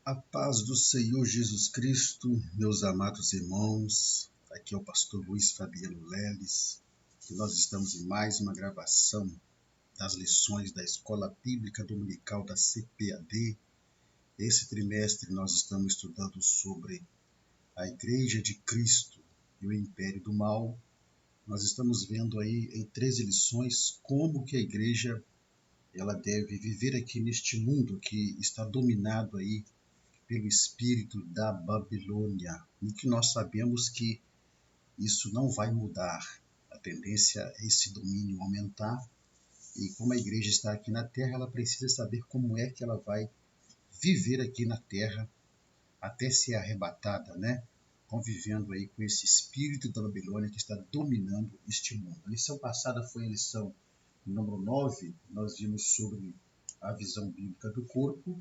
A paz do Senhor Jesus Cristo, meus amados irmãos, aqui é o pastor Luiz Fabiano Leles, e nós estamos em mais uma gravação das lições da Escola Bíblica Dominical da CPAD. Esse trimestre nós estamos estudando sobre a Igreja de Cristo e o Império do Mal. Nós estamos vendo aí em 13 lições como que a Igreja ela deve viver aqui neste mundo que está dominado aí pelo espírito da Babilônia, e que nós sabemos que isso não vai mudar. A tendência é esse domínio aumentar, e como a igreja está aqui na Terra, ela precisa saber como é que ela vai viver aqui na Terra até ser arrebatada, né? Convivendo aí com esse espírito da Babilônia que está dominando este mundo. A lição passada foi a lição número 9, nós vimos sobre a visão bíblica do corpo.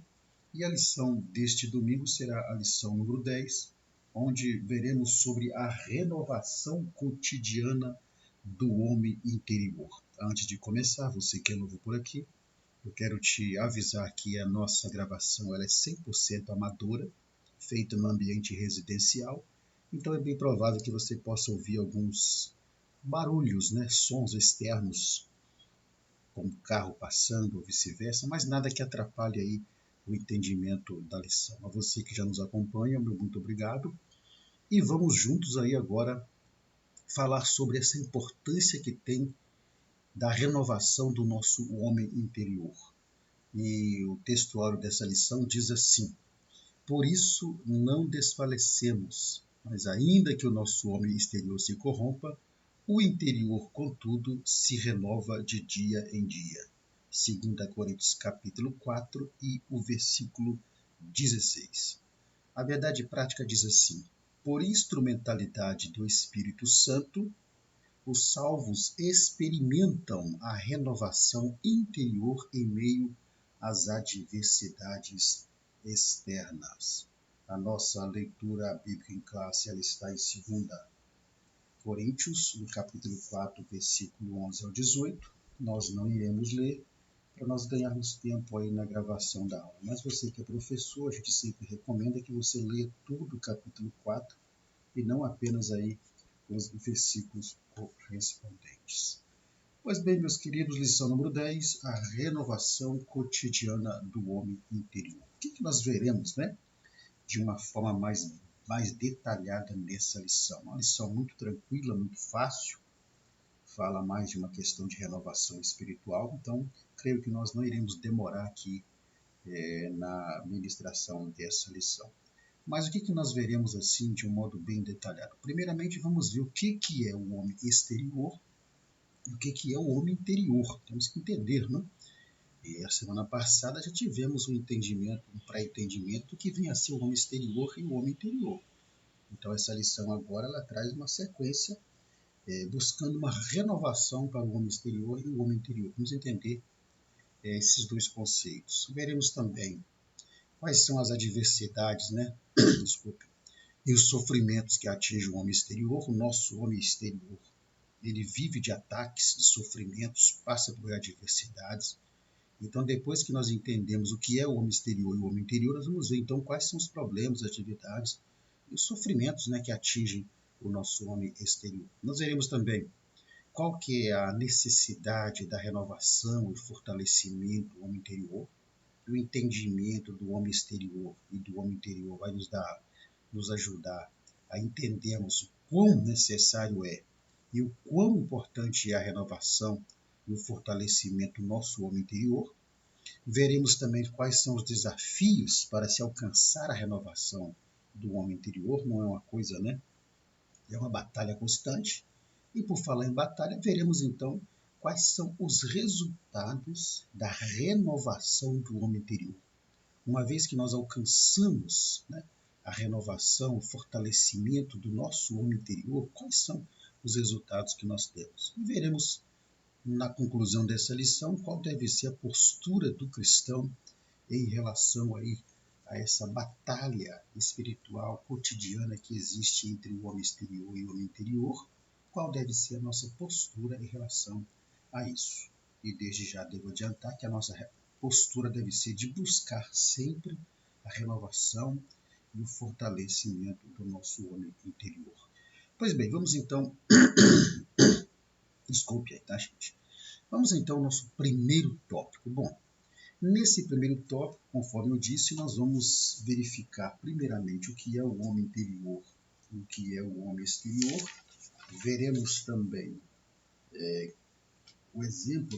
E a lição deste domingo será a lição número 10, onde veremos sobre a renovação cotidiana do homem interior. Antes de começar, você que é novo por aqui, eu quero te avisar que a nossa gravação ela é 100% amadora, feita no ambiente residencial, então é bem provável que você possa ouvir alguns barulhos, né, sons externos, como carro passando ou vice-versa, mas nada que atrapalhe aí o entendimento da lição. A você que já nos acompanha, meu muito obrigado. E vamos juntos aí agora falar sobre essa importância que tem da renovação do nosso homem interior. E o textuário dessa lição diz assim: por isso não desfalecemos, mas ainda que o nosso homem exterior se corrompa, o interior, contudo, se renova de dia em dia. 2 Coríntios capítulo 4 e o versículo 16. A verdade prática diz assim: por instrumentalidade do Espírito Santo, os salvos experimentam a renovação interior em meio às adversidades externas. A nossa leitura bíblica em classe ela está em 2 Coríntios, no capítulo 4, versículo 11 ao 18. Nós não iremos ler para nós ganharmos tempo aí na gravação da aula. Mas você que é professor, a gente sempre recomenda que você leia tudo o capítulo 4 e não apenas aí os versículos correspondentes. Pois bem, meus queridos, lição número 10, a renovação cotidiana do homem interior. O que nós veremos, né, de uma forma mais detalhada nessa lição? Uma lição muito tranquila, muito fácil, fala mais de uma questão de renovação espiritual, então creio que nós não iremos demorar aqui na ministração dessa lição. Mas o que nós veremos assim de um modo bem detalhado? Primeiramente, vamos ver o que é o homem exterior e o que é o homem interior. Temos que entender, né? E a semana passada já tivemos um entendimento, um pré-entendimento que vem a ser o homem exterior e o homem interior. Então essa lição agora ela traz uma sequência buscando uma renovação para o homem exterior e o homem interior. Vamos entender esses dois conceitos. Veremos também quais são as adversidades, né? Desculpe, e os sofrimentos que atingem o homem exterior. O nosso homem exterior, ele vive de ataques, de sofrimentos, passa por adversidades. Então, depois que nós entendemos o que é o homem exterior e o homem interior, nós vamos ver então quais são os problemas, as atividades e os sofrimentos, né, que atingem o nosso homem exterior. Nós veremos também qual que é a necessidade da renovação e fortalecimento do homem interior. O entendimento do homem exterior e do homem interior vai nos ajudar a entendermos o quão necessário é e o quão importante é a renovação e o fortalecimento do nosso homem interior. Veremos também quais são os desafios para se alcançar a renovação do homem interior. Não é uma coisa, né? É uma batalha constante. E por falar em batalha, veremos então quais são os resultados da renovação do homem interior. Uma vez que nós alcançamos, né, a renovação, o fortalecimento do nosso homem interior, quais são os resultados que nós temos? E veremos na conclusão dessa lição qual deve ser a postura do cristão em relação aí a essa batalha espiritual cotidiana que existe entre o homem exterior e o homem interior, qual deve ser a nossa postura em relação a isso. E desde já devo adiantar que a nossa postura deve ser de buscar sempre a a renovação e o fortalecimento do nosso homem interior. Pois bem, vamos então... Desculpe aí, tá, gente? Vamos então ao nosso primeiro tópico. Bom, nesse primeiro tópico, conforme eu disse, nós vamos verificar primeiramente o que é o homem interior e o que é o homem exterior. Veremos também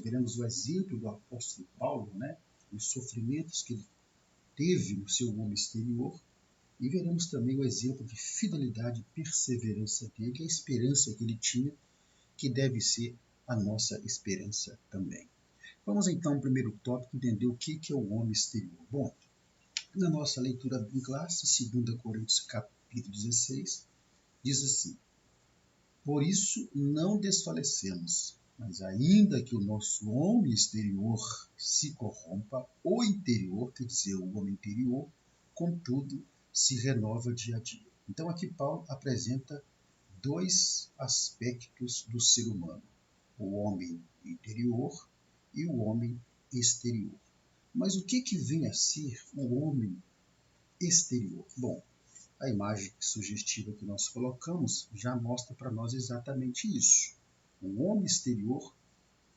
veremos o exemplo do apóstolo Paulo, né? Os sofrimentos que ele teve no seu homem exterior, e veremos também o exemplo de fidelidade e perseverança dele, e a esperança que ele tinha, que deve ser a nossa esperança também. Vamos então ao primeiro tópico, entender o que é o homem exterior. Bom, na nossa leitura em classe, 2 Coríntios capítulo 16, diz assim: por isso não desfalecemos, mas ainda que o nosso homem exterior se corrompa, o interior, quer dizer, o homem interior, contudo, se renova dia a dia. Então aqui Paulo apresenta dois aspectos do ser humano: o homem interior e o homem exterior. Mas o que vem a ser o homem exterior? Bom, a imagem sugestiva que nós colocamos já mostra para nós exatamente isso. O homem exterior,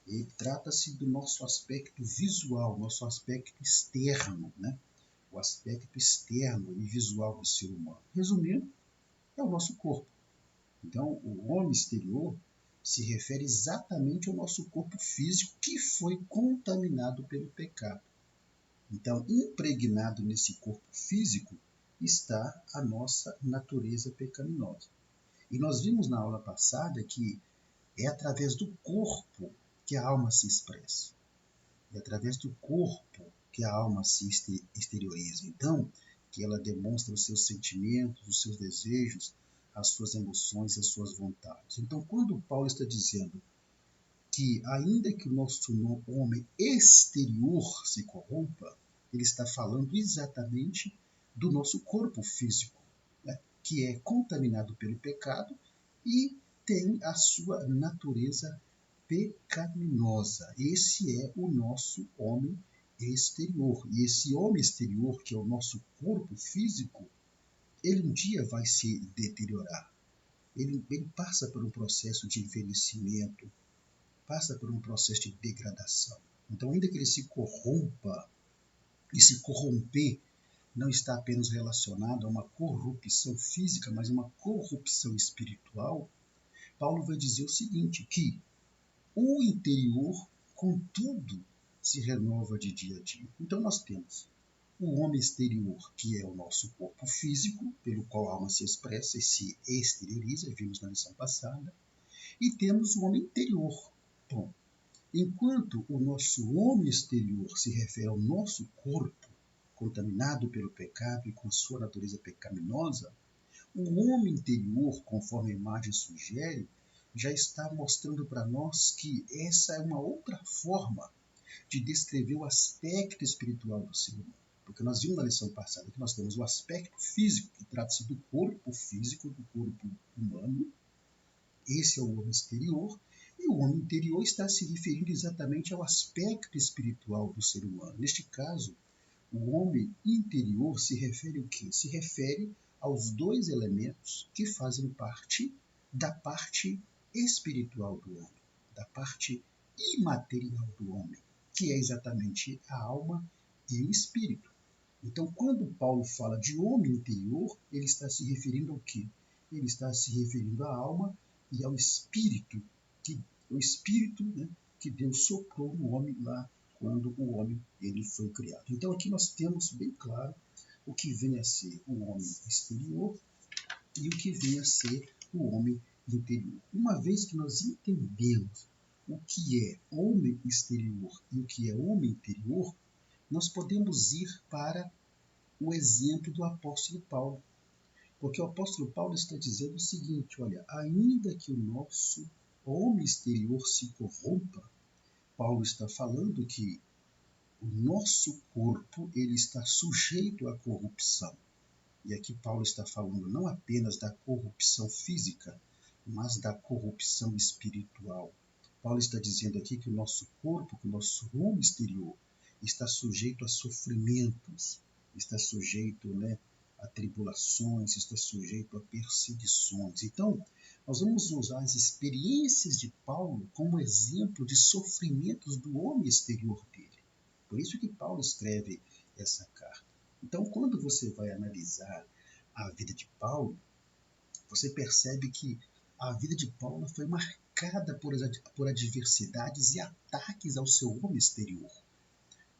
ele trata-se do nosso aspecto visual, nosso aspecto externo, né? O aspecto externo e visual do ser humano. Resumindo, é o nosso corpo. Então, o homem exterior se refere exatamente ao nosso corpo físico que foi contaminado pelo pecado. Então, impregnado nesse corpo físico está a nossa natureza pecaminosa. E nós vimos na aula passada que é através do corpo que a alma se expressa. É através do corpo que a alma se exterioriza. Então, que ela demonstra os seus sentimentos, os seus desejos, as suas emoções, as suas vontades. Então, quando Paulo está dizendo que ainda que o nosso homem exterior se corrompa, ele está falando exatamente do nosso corpo físico, né? Que é contaminado pelo pecado e tem a sua natureza pecaminosa. Esse é o nosso homem exterior. E esse homem exterior, que é o nosso corpo físico, ele um dia vai se deteriorar. Ele passa por um processo de envelhecimento, passa por um processo de degradação. Então, ainda que ele se corrompa, e se corromper não está apenas relacionado a uma corrupção física, mas a uma corrupção espiritual, Paulo vai dizer o seguinte, que o interior, contudo, se renova de dia a dia. Então, nós temos o homem exterior, que é o nosso corpo físico, pelo qual a alma se expressa e se exterioriza, vimos na lição passada, e temos o homem interior. Bom, enquanto o nosso homem exterior se refere ao nosso corpo, contaminado pelo pecado e com sua natureza pecaminosa, o homem interior, conforme a imagem sugere, já está mostrando para nós que essa é uma outra forma de descrever o aspecto espiritual do ser humano. Porque nós vimos na lição passada que nós temos o aspecto físico, que trata-se do corpo físico, do corpo humano. Esse é o homem exterior. E o homem interior está se referindo exatamente ao aspecto espiritual do ser humano. Neste caso, o homem interior se refere ao quê? Se refere aos dois elementos que fazem parte da parte espiritual do homem, da parte imaterial do homem, que é exatamente a alma e o espírito. Então, quando Paulo fala de homem interior, ele está se referindo ao quê? Ele está se referindo à alma e ao espírito, né, que Deus soprou no homem lá quando o homem ele foi criado. Então aqui nós temos bem claro o que vem a ser o homem exterior e o que vem a ser o homem interior. Uma vez que nós entendemos o que é homem exterior e o que é homem interior, nós podemos ir para o exemplo do apóstolo Paulo. Porque o apóstolo Paulo está dizendo o seguinte, olha, ainda que o nosso homem exterior se corrompa, Paulo está falando que o nosso corpo ele está sujeito à corrupção. E aqui Paulo está falando não apenas da corrupção física, mas da corrupção espiritual. Paulo está dizendo aqui que o nosso corpo, que o nosso homem exterior, está sujeito a sofrimentos, está sujeito a está sujeito, né, a tribulações, está sujeito a perseguições. Então, nós vamos usar as experiências de Paulo como exemplo de sofrimentos do homem exterior dele. Por isso que Paulo escreve essa carta. Então, quando você vai analisar a vida de Paulo, você percebe que a vida de Paulo foi marcada por adversidades e ataques ao seu homem exterior.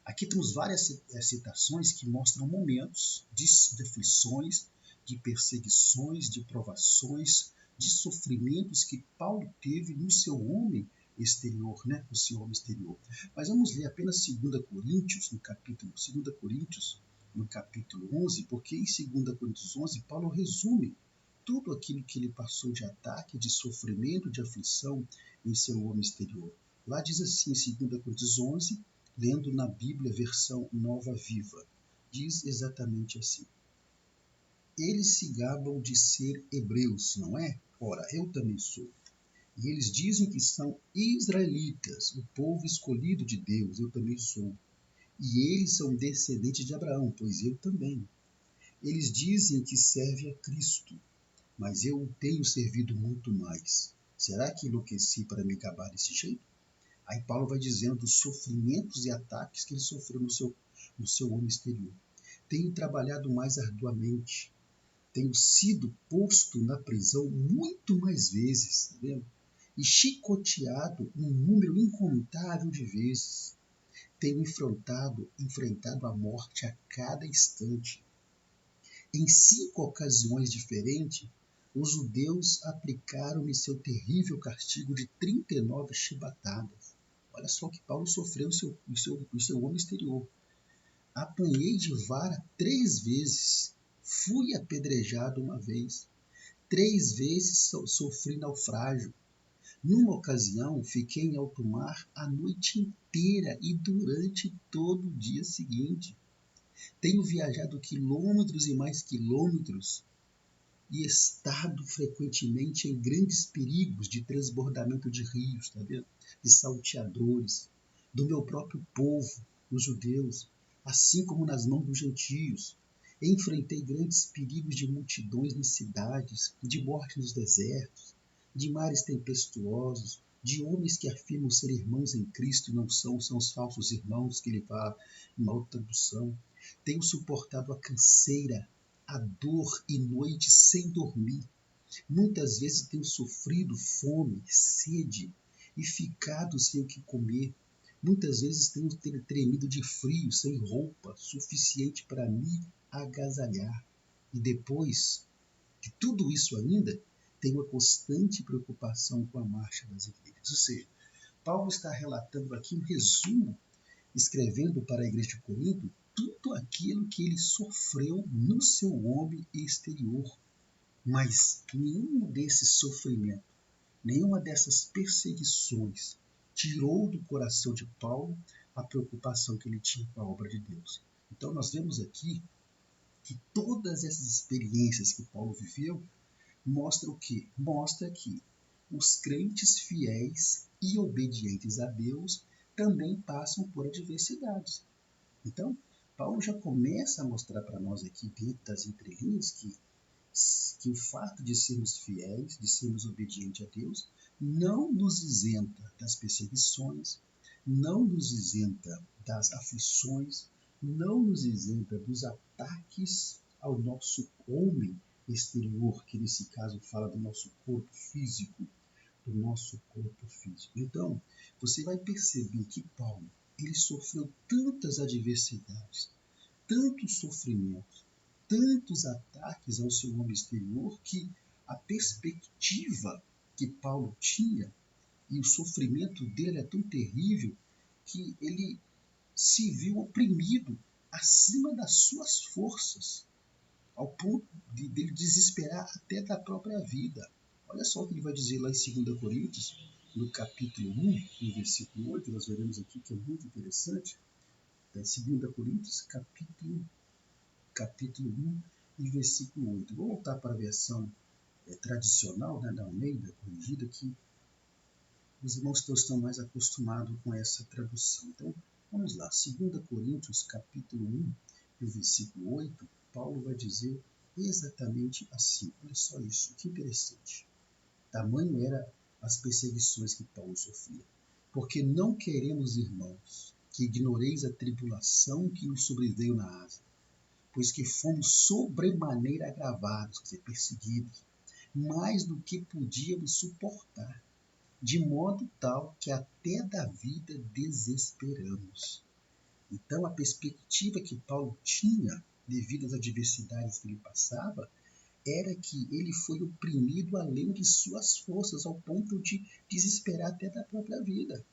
Aqui temos várias citações que mostram momentos de aflições, de perseguições, de provações, de sofrimentos que Paulo teve no seu homem exterior, né? No seu homem exterior. Mas vamos ler apenas 2 Coríntios, no capítulo 11, porque em 2 Coríntios 11, Paulo resume tudo aquilo que ele passou de ataque, de sofrimento, de aflição em seu homem exterior. Lá diz assim, em 2 Coríntios 11, lendo na Bíblia, versão Nova Viva, diz exatamente assim: eles se gabam de ser hebreus, não é? Ora, eu também sou. E eles dizem que são israelitas, o povo escolhido de Deus, eu também sou. E eles são descendentes de Abraão, pois eu também. Eles dizem que servem a Cristo, mas eu o tenho servido muito mais. Será que enlouqueci para me gabar desse jeito? Aí Paulo vai dizendo dos sofrimentos e ataques que ele sofreu no seu homem exterior. Tenho trabalhado mais arduamente. Tenho sido posto na prisão muito mais vezes, tá vendo? E chicoteado um número incontável de vezes. Tenho enfrentado a morte a cada instante. Em 5 ocasiões diferentes, os judeus aplicaram-me seu terrível castigo de 39 chibatadas. Olha só o que Paulo sofreu no seu homem exterior. Apanhei de vara 3 vezes. Fui apedrejado 1 vez. 3 vezes sofri naufrágio. Numa ocasião, fiquei em alto mar a noite inteira e durante todo o dia seguinte. Tenho viajado quilômetros e mais quilômetros e estado frequentemente em grandes perigos de transbordamento de rios, tá vendo? De salteadores, do meu próprio povo, os judeus, assim como nas mãos dos gentios. Enfrentei grandes perigos de multidões nas cidades, de morte nos desertos, de mares tempestuosos, de homens que afirmam ser irmãos em Cristo e não são os falsos irmãos que ele fala em uma outra tradução. Tenho suportado a canseira, a dor e noite sem dormir. Muitas vezes tenho sofrido fome, sede e ficado sem o que comer. Muitas vezes tenho tremido de frio, sem roupa suficiente para me agasalhar. E depois de tudo isso ainda, tenho uma constante preocupação com a marcha das igrejas. Ou seja, Paulo está relatando aqui um resumo, escrevendo para a igreja de Corinto, tudo aquilo que ele sofreu no seu homem exterior. Mas nenhum desses sofrimentos, nenhuma dessas perseguições tirou do coração de Paulo a preocupação que ele tinha com a obra de Deus. Então nós vemos aqui que todas essas experiências que Paulo viveu mostram o quê? Mostra que os crentes fiéis e obedientes a Deus também passam por adversidades. Então, Paulo já começa a mostrar para nós aqui, dentro das entrelinhas, que o fato de sermos fiéis, de sermos obedientes a Deus, não nos isenta das perseguições, não nos isenta das aflições, não nos isenta dos ataques ao nosso homem exterior, que nesse caso fala do nosso corpo físico, do nosso corpo físico. Então, você vai perceber que Paulo, ele sofreu tantas adversidades, tantos sofrimentos, tantos ataques ao seu homem exterior, que a perspectiva que Paulo tinha e o sofrimento dele é tão terrível que ele se viu oprimido acima das suas forças, ao ponto de ele desesperar até da própria vida. Olha só o que ele vai dizer lá em 2 Coríntios, no capítulo 1, no versículo 8, nós veremos aqui que é muito interessante. 2 Coríntios, capítulo 1 e versículo 8. Vou voltar para a versão tradicional, né, da Almeida, corrigida, que os irmãos estão mais acostumados com essa tradução. Então, vamos lá. 2 Coríntios, capítulo 1, no versículo 8, Paulo vai dizer exatamente assim. Olha só isso, que interessante. Tamanho eram as perseguições que Paulo sofria. Porque não queremos, irmãos, que ignoreis a tribulação que nos sobreveio na Ásia, pois que fomos sobremaneira agravados, quer dizer, perseguidos, mais do que podíamos suportar, de modo tal que até da vida desesperamos. Então, a perspectiva que Paulo tinha, devido às adversidades que ele passava, era que ele foi oprimido além de suas forças, ao ponto de desesperar até da própria vida.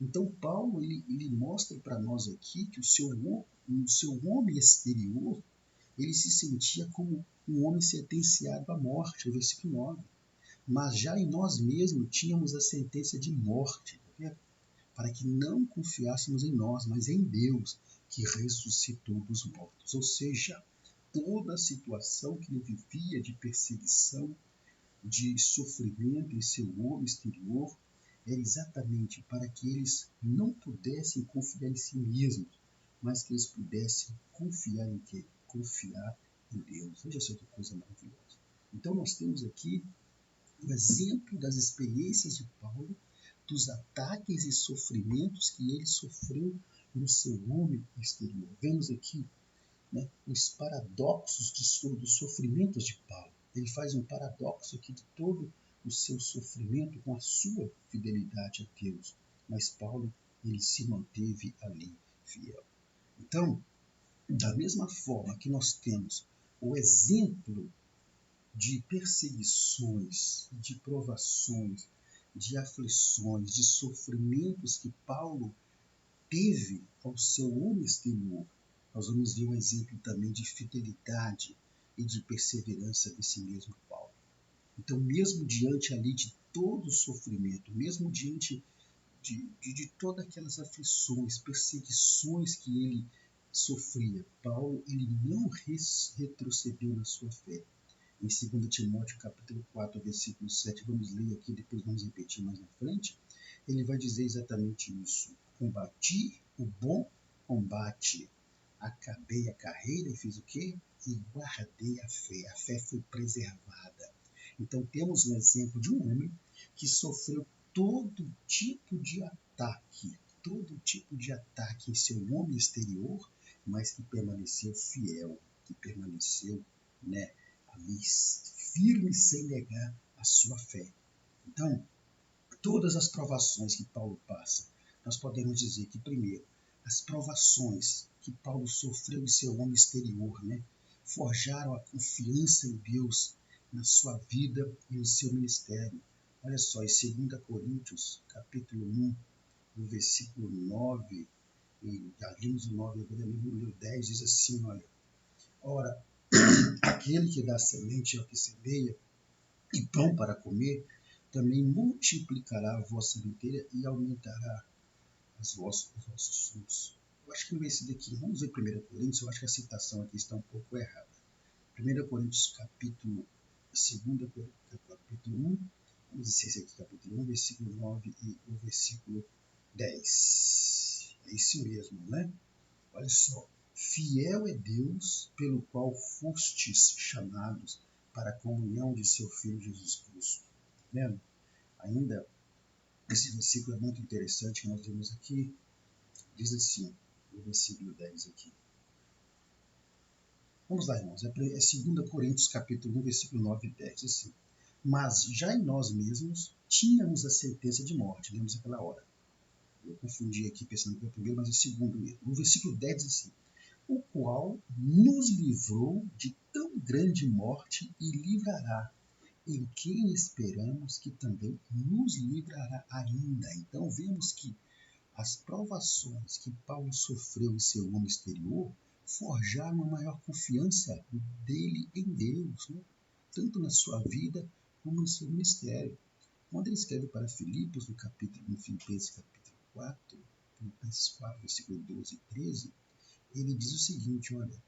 Então, Paulo ele mostra para nós aqui que o seu homem exterior, ele se sentia como um homem sentenciado à morte, o versículo 9. Mas já em nós mesmos tínhamos a sentença de morte, tá vendo? Para que não confiássemos em nós, mas em Deus, que ressuscitou dos mortos. Ou seja, toda a situação que ele vivia de perseguição, de sofrimento em seu homem exterior, era exatamente para que eles não pudessem confiar em si mesmos, mas que eles pudessem confiar em quem? Confiar em Deus. Veja só que coisa maravilhosa. Então nós temos aqui o exemplo das experiências de Paulo, dos ataques e sofrimentos que ele sofreu no seu homem exterior. Vemos aqui, né, os paradoxos dos sofrimentos de Paulo. Ele faz um paradoxo aqui de todo o seu sofrimento com a sua fidelidade a Deus. Mas Paulo, ele se manteve ali fiel. Então, da mesma forma que nós temos o exemplo de perseguições, de provações, de aflições, de sofrimentos que Paulo teve ao seu homem exterior, nós vamos ver um exemplo também de fidelidade e de perseverança desse mesmo Paulo. Então, mesmo diante ali de todo o sofrimento, mesmo diante de todas aquelas aflições, perseguições que ele sofria, Paulo ele não retrocedeu na sua fé. Em 2 Timóteo capítulo 4, versículo 7, vamos ler aqui, depois vamos repetir mais na frente, ele vai dizer exatamente isso. Combati o bom combate, acabei a carreira e fiz o quê? E guardei a fé. A fé foi preservada. Então temos um exemplo de um homem que sofreu todo tipo de ataque em seu homem exterior, mas que permaneceu fiel, que permaneceu, né, ali firme sem negar a sua fé. Então, todas as provações que Paulo passa, nós podemos dizer que, primeiro, as provações que Paulo sofreu em seu homem exterior, né, forjaram a confiança em Deus na sua vida e no seu ministério. Olha só, em 2 Coríntios, capítulo 1, no versículo 9, e já vimos o 9, agora no 10, diz assim, olha, ora, aquele que dá semente ao que semeia e pão para comer, também multiplicará a vossa sementeira e aumentará os vossos frutos. Eu acho que no versículo aqui, vamos ver 1 Coríntios, eu acho que a citação aqui está um pouco errada. 1 Coríntios capítulo 2 capítulo 1, vamos dizer esse aqui, capítulo 1, versículo 9 e o versículo 10. É isso mesmo, né? Olha só. Fiel é Deus, pelo qual fostes chamados para a comunhão de seu Filho Jesus Cristo. Vendo? Ainda, esse versículo é muito interessante que nós vemos aqui. Diz assim, o versículo 10 aqui. Vamos lá, irmãos. É 2 Coríntios capítulo 1, versículo 9 e 10. Assim. Mas já em nós mesmos tínhamos a sentença de morte. Lemos aquela hora. Eu confundi aqui pensando que é o primeiro, mas é o segundo mesmo. O versículo 10 diz assim. O qual nos livrou de tão grande morte e livrará, em quem esperamos que também nos livrará ainda. Então vemos que as provações que Paulo sofreu em seu homem exterior forjaram uma maior confiança dele em Deus, né? Tanto na sua vida como no seu ministério. Quando ele escreve para Filipos, no capítulo, em Filipenses capítulo 4, Filipenses 4, versículo 12 e 13, ele diz o seguinte, olha,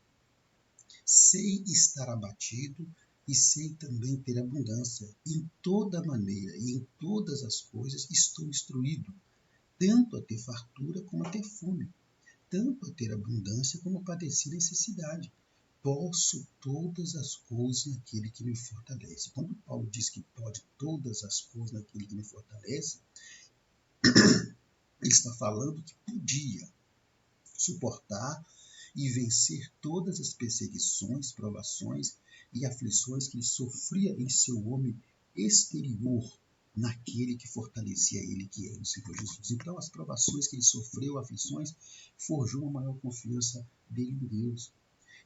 sei estar abatido e sei também ter abundância. Em toda maneira e em todas as coisas estou instruído, tanto a ter fartura como a ter fome, tanto a ter abundância como a padecer necessidade. Posso todas as coisas naquele que me fortalece. Quando Paulo diz que pode todas as coisas naquele que me fortalece, ele está falando que podia suportar e vencer todas as perseguições, provações e aflições que ele sofria em seu homem exterior, naquele que fortalecia ele, que é o Senhor Jesus. Então, as provações que ele sofreu, aflições, forjou uma maior confiança dele em Deus.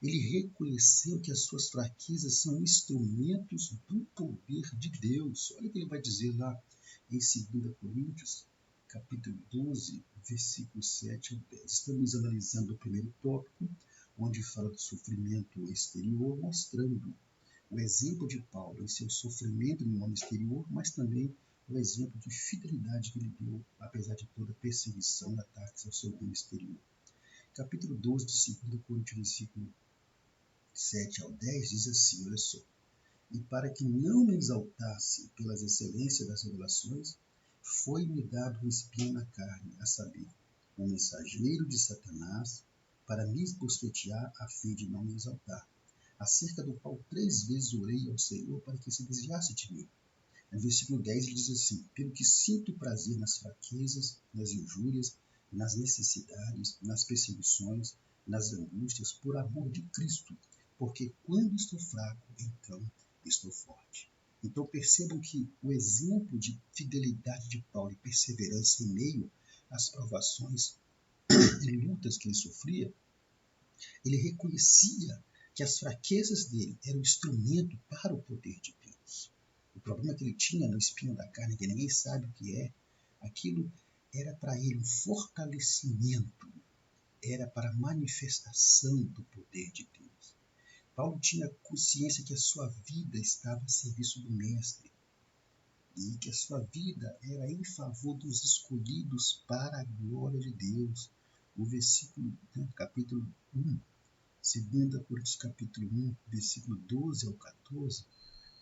Ele reconheceu que as suas fraquezas são instrumentos do poder de Deus. Olha o que ele vai dizer lá em 2 Coríntios, capítulo 12, versículos 7 a 10. Estamos analisando o primeiro tópico, onde fala do sofrimento exterior, mostrando o exemplo de Paulo em seu sofrimento no mundo exterior, mas também o exemplo de fidelidade que ele deu, apesar de toda perseguição e ataques ao seu mundo exterior. Capítulo 12 de 2 Coríntios, versículo 7 ao 10, diz assim, olha só. E para que não me exaltasse pelas excelências das revelações, foi-me dado um espinho na carne, a saber, um mensageiro de Satanás, para me esbofetear a fim de não me exaltar, acerca do qual 3 vezes orei ao Senhor para que se desviasse de mim. No versículo 10 ele diz assim, pelo que sinto prazer nas fraquezas, nas injúrias, nas necessidades, nas perseguições, nas angústias, por amor de Cristo, porque quando estou fraco, então estou forte. Então percebam que o exemplo de fidelidade de Paulo e perseverança em meio às provações e lutas que ele sofria, ele reconhecia que as fraquezas dele eram instrumento para o poder de Deus. O problema que ele tinha no espinho da carne, que ninguém sabe o que é, aquilo era para ele um fortalecimento, era para a manifestação do poder de Deus. Paulo tinha consciência que a sua vida estava a serviço do Mestre e que a sua vida era em favor dos escolhidos para a glória de Deus. O versículo, capítulo 1, 2 Coríntios capítulo 1, versículo 12 ao 14,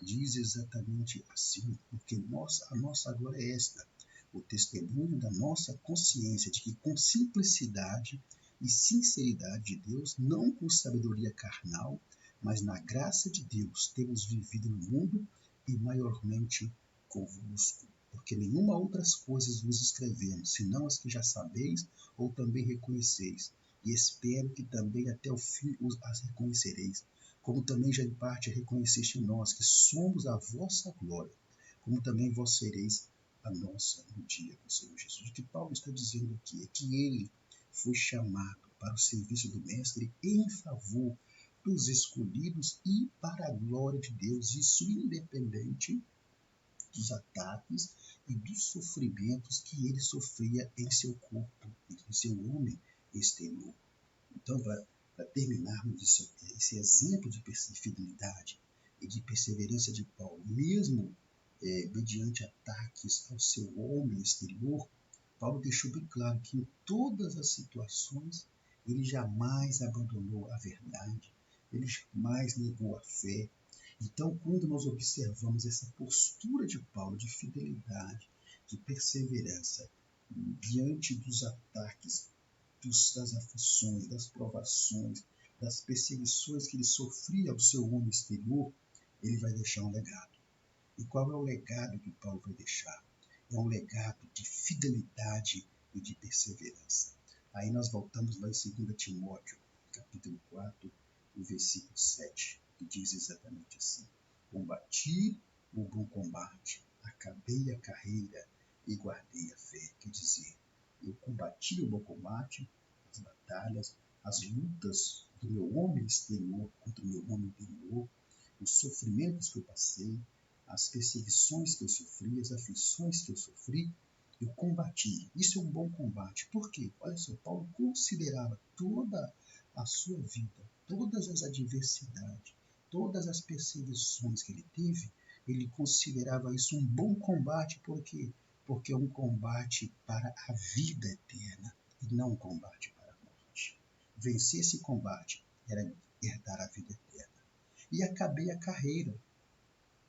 diz exatamente assim, porque a nossa glória é esta, o testemunho da nossa consciência de que com simplicidade e sinceridade de Deus, não com sabedoria carnal, mas na graça de Deus, temos vivido no mundo e maiormente convosco. Porque nenhuma outras coisas vos escrevemos, senão as que já sabeis ou também reconheceis, e espero que também até o fim as reconhecereis, como também já em parte reconheceste em nós, que somos a vossa glória, como também vós sereis a nossa no dia do Senhor Jesus. O que Paulo está dizendo aqui é que ele foi chamado para o serviço do Mestre em favor dos escolhidos e para a glória de Deus, isso independente dos ataques e dos sofrimentos que ele sofria em seu corpo, em seu homem exterior. Então, para terminarmos esse exemplo de fidelidade e de perseverança de Paulo, mesmo mediante ataques ao seu homem exterior, Paulo deixou bem claro que em todas as situações ele jamais abandonou a verdade, ele jamais negou a fé. Então, quando nós observamos essa postura de Paulo de fidelidade, de perseverança, diante dos ataques, das aflições, das provações, das perseguições que ele sofria ao seu homem exterior, ele vai deixar um legado. E qual é o legado que Paulo vai deixar? É um legado de fidelidade e de perseverança. Aí nós voltamos lá em 2 Timóteo, capítulo 4, o versículo 7, que diz exatamente assim: combati o bom combate, acabei a carreira e guardei a fé. Quer dizer, eu combati o bom combate, as batalhas, as lutas do meu homem exterior contra o meu homem interior, os sofrimentos que eu passei, as perseguições que eu sofri, as aflições que eu sofri, eu combati. Isso é um bom combate. Por quê? Olha só, Paulo considerava toda a sua vida, todas as adversidades, todas as perseguições que ele teve, ele considerava isso um bom combate. Por quê? Porque é um combate para a vida eterna e não um combate para a morte. Vencer esse combate era herdar a vida eterna. E acabei a carreira.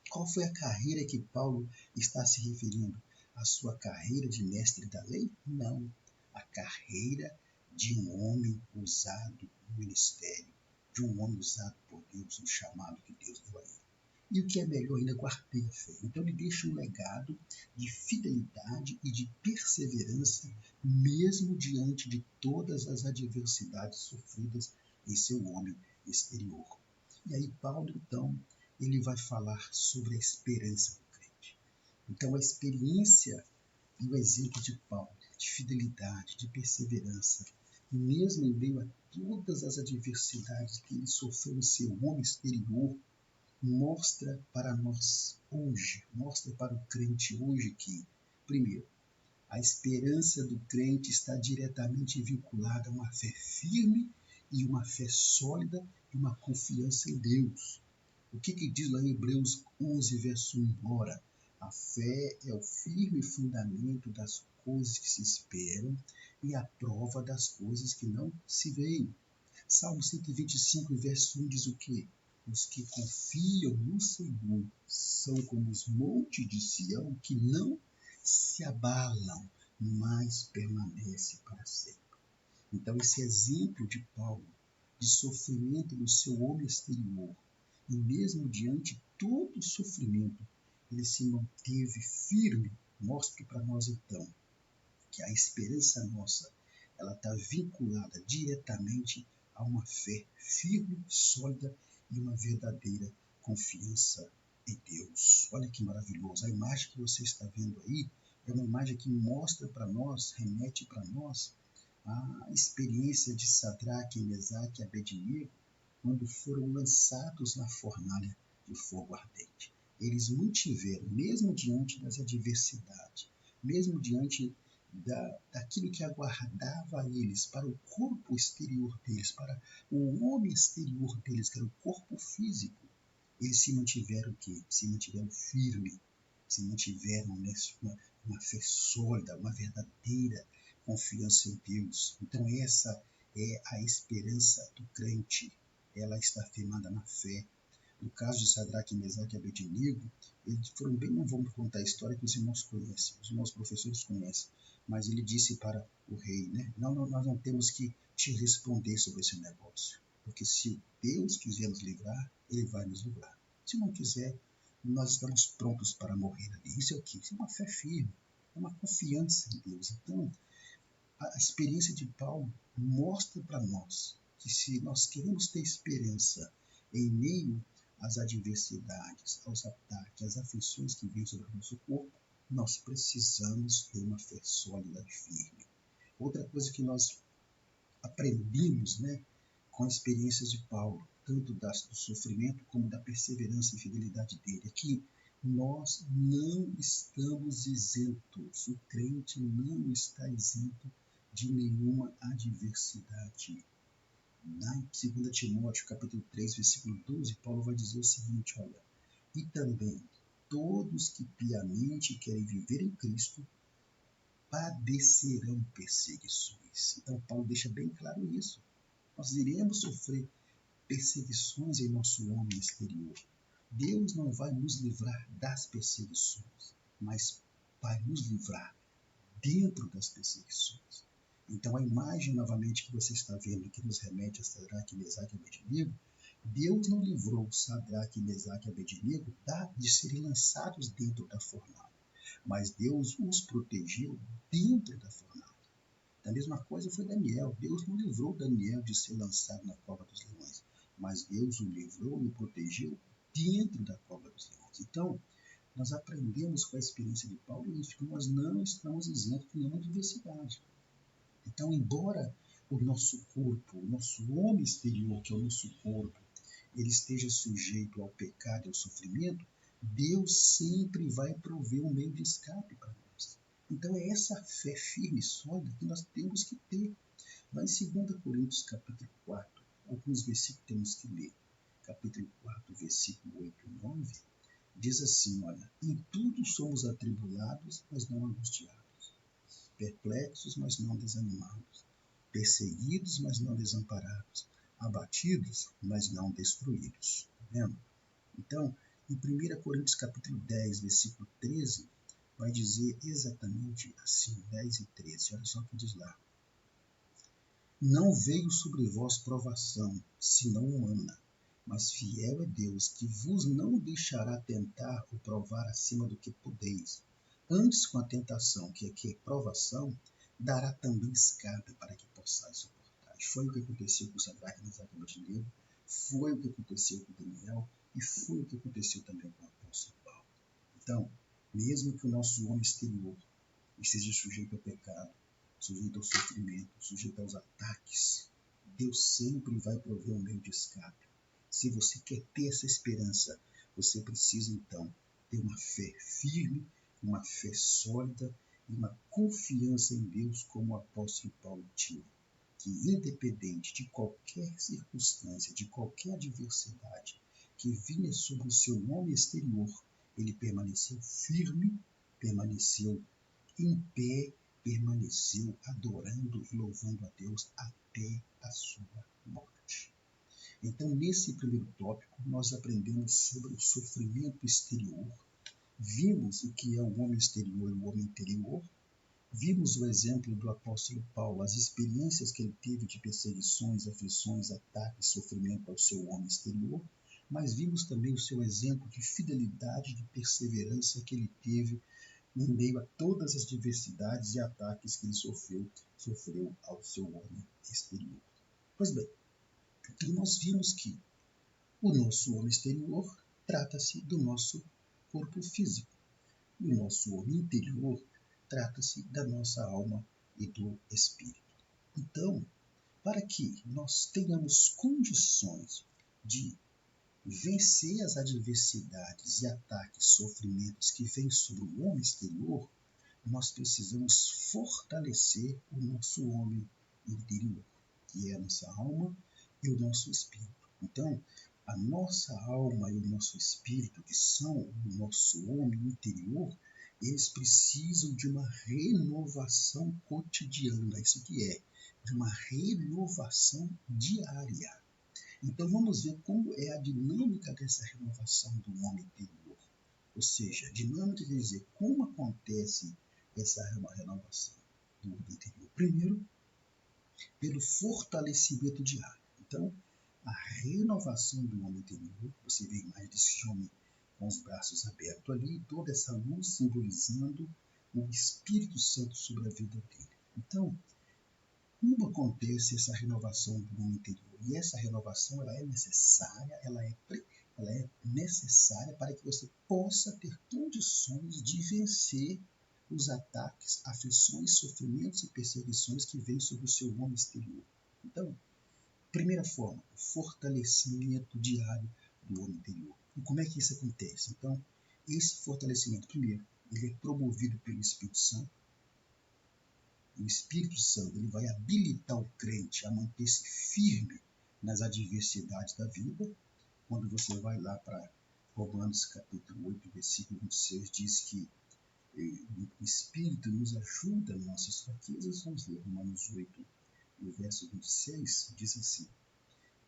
Qual foi a carreira que Paulo está se referindo? A sua carreira de mestre da lei? Não. A carreira de um homem usado no ministério, de um homem usado por Deus, no chamado que Deus deu a ele. E o que é melhor ainda, guardei a fé. Então ele deixa um legado de fidelidade e de perseverança, mesmo diante de todas as adversidades sofridas em seu homem exterior. E aí Paulo, então, ele vai falar sobre a esperança do crente. Então a experiência e o exemplo de Paulo, de fidelidade, de perseverança, mesmo em meio a todas as adversidades que ele sofreu em seu homem exterior, mostra para nós hoje, mostra para o crente hoje que, primeiro, a esperança do crente está diretamente vinculada a uma fé firme e uma fé sólida e uma confiança em Deus. O que diz lá em Hebreus 11, verso 1? Ora, a fé é o firme fundamento das coisas que se esperam e a prova das coisas que não se veem. Salmo 125, verso 1 diz o quê? Os que confiam no Senhor são como os montes de Sião que não se abalam, mas permanecem para sempre. Então, esse exemplo de Paulo, de sofrimento no seu homem exterior, e mesmo diante de todo o sofrimento, ele se manteve firme. Mostra para nós, então, que a esperança nossa, ela está vinculada diretamente a uma fé firme, sólida e uma verdadeira confiança em Deus. Olha que maravilhoso. A imagem que você está vendo aí é uma imagem que mostra para nós, remete para nós a experiência de Sadraque, Mesaque e Abednego quando foram lançados na fornalha de fogo ardente. Eles mantiveram, mesmo diante das adversidades, mesmo diante daquilo que aguardava a eles, para o corpo exterior deles, para o homem exterior deles, que era o corpo físico, eles se mantiveram o quê? Se mantiveram firmes, se mantiveram uma fé sólida, uma verdadeira confiança em Deus. Então essa é a esperança do crente. Ela está firmada na fé. No caso de Sadraque, Mesaque e Abednego, eles foram bem, não vamos contar a história que os irmãos conhecem, os irmãos professores conhecem, mas ele disse para o rei, né? Não, nós não temos que te responder sobre esse negócio, porque se Deus quiser nos livrar, ele vai nos livrar. Se não quiser, nós estamos prontos para morrer ali. Isso é o quê? Isso é uma fé firme, é uma confiança em Deus. Então, a experiência de Paulo mostra para nós que se nós queremos ter esperança em meio às adversidades, aos ataques, às aflições que vêm sobre o nosso corpo, nós precisamos ter uma fé sólida e firme. Outra coisa que nós aprendemos, né, com as experiências de Paulo, tanto do sofrimento como da perseverança e fidelidade dele, é que nós não estamos isentos, o crente não está isento de nenhuma adversidade. Na 2 Timóteo, capítulo 3, versículo 12, Paulo vai dizer o seguinte, olha, e também todos que piamente querem viver em Cristo padecerão perseguições. Então Paulo deixa bem claro isso. Nós iremos sofrer perseguições em nosso homem exterior. Deus não vai nos livrar das perseguições, mas vai nos livrar dentro das perseguições. Então a imagem novamente que você está vendo que nos remete a Sadraque, Mesaque e Abednego, Deus não livrou Sadraque, Mesaque e Abednego de serem lançados dentro da fornalha, mas Deus os protegeu dentro da fornalha. A mesma coisa foi Daniel. Deus não livrou Daniel de ser lançado na cova dos leões, mas Deus o livrou e o protegeu dentro da cova dos leões. Então, nós aprendemos com a experiência de Paulo isso, que nós não estamos isentos de nenhuma adversidade. Então, embora o nosso corpo, o nosso homem exterior, que é o nosso corpo, ele esteja sujeito ao pecado e ao sofrimento, Deus sempre vai prover um meio de escape para nós. Então é essa fé firme e sólida que nós temos que ter. Lá em 2 Coríntios, capítulo 4, alguns versículos temos que ler. Capítulo 4, versículo 8 e 9, diz assim, olha, em tudo somos atribulados, mas não angustiados, perplexos, mas não desanimados, perseguidos, mas não desamparados, abatidos, mas não destruídos. Tá vendo? Então, em 1 Coríntios capítulo 10, versículo 13, vai dizer exatamente assim, 10 e 13. Olha só o que diz lá. Não veio sobre vós provação, senão humana, mas fiel é Deus, que vos não deixará tentar ou provar acima do que podeis. Antes, com a tentação, que aqui é provação, dará também escape para que possais suportar. Foi o que aconteceu com Sadraque, Mesaque e Abednego, foi o que aconteceu com Daniel e foi o que aconteceu também com o apóstolo Paulo. Então, mesmo que o nosso homem exterior esteja sujeito ao pecado, sujeito ao sofrimento, sujeito aos ataques, Deus sempre vai prover um meio de escape. Se você quer ter essa esperança, você precisa então ter uma fé firme, uma fé sólida e uma confiança em Deus como o apóstolo Paulo tinha, que independente de qualquer circunstância, de qualquer adversidade que vinha sobre o seu homem exterior, ele permaneceu firme, permaneceu em pé, permaneceu adorando e louvando a Deus até a sua morte. Então, nesse primeiro tópico, nós aprendemos sobre o sofrimento exterior, vimos o que é o homem exterior e o homem interior, vimos o exemplo do apóstolo Paulo, as experiências que ele teve de perseguições, aflições, ataques, sofrimento ao seu homem exterior, mas vimos também o seu exemplo de fidelidade, de perseverança que ele teve em meio a todas as diversidades e ataques que ele sofreu ao seu homem exterior. Pois bem, e nós vimos que o nosso homem exterior trata-se do nosso corpo físico, e o nosso homem interior trata-se da nossa alma e do espírito. Então, para que nós tenhamos condições de vencer as adversidades e ataques, sofrimentos que vêm sobre o homem exterior, nós precisamos fortalecer o nosso homem interior, que é a nossa alma e o nosso espírito. Então, a nossa alma e o nosso espírito, que são o nosso homem interior, eles precisam de uma renovação cotidiana, isso que é, de uma renovação diária. Então vamos ver como é a dinâmica dessa renovação do homem interior. Ou seja, a dinâmica quer dizer como acontece essa renovação do homem interior. Primeiro, pelo fortalecimento diário. Então, a renovação do homem interior, você vê a imagem desse homem com os braços abertos ali, toda essa luz simbolizando o Espírito Santo sobre a vida dele. Então, como acontece essa renovação do homem interior? E essa renovação ela é necessária, ela é necessária para que você possa ter condições de vencer os ataques, aflições, sofrimentos e perseguições que vêm sobre o seu homem exterior. Então, primeira forma, o fortalecimento diário do homem interior. E como é que isso acontece? Então, esse fortalecimento, primeiro, ele é promovido pelo Espírito Santo. O Espírito Santo ele vai habilitar o crente a manter-se firme nas adversidades da vida. Quando você vai lá para Romanos capítulo 8, versículo 26, diz que o Espírito nos ajuda em nossas fraquezas. Vamos ler Romanos 8, no verso 26, diz assim: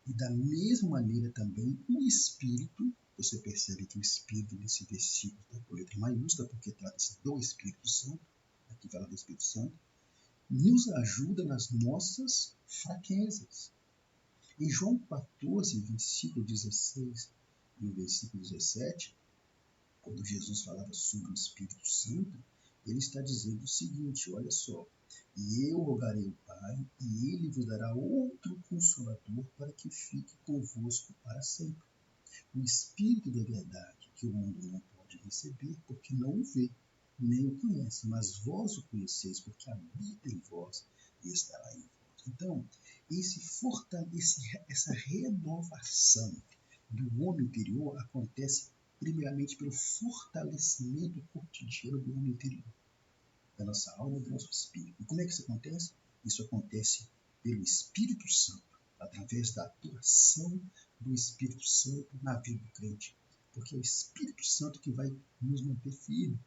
e da mesma maneira também o Espírito, você percebe que o Espírito nesse versículo está com letra maiúscula, porque trata-se do Espírito Santo, aqui fala do Espírito Santo, nos ajuda nas nossas fraquezas. Em João 14, versículo 16 e o versículo 17, quando Jesus falava sobre o Espírito Santo, ele está dizendo o seguinte, olha só, e eu rogarei ao Pai, e ele vos dará outro Consolador para que fique convosco para sempre. O Espírito da verdade, que o mundo não pode receber, porque não o vê, nem o conhece, mas vós o conheceis, porque habita em vós e estará em vós. Então, essa renovação do homem interior acontece primeiramente pelo fortalecimento cotidiano do homem interior, da nossa alma e do nosso espírito. E como é que isso acontece? Isso acontece pelo Espírito Santo, através da atuação do Espírito Santo na vida do crente. Porque é o Espírito Santo que vai nos manter firmes.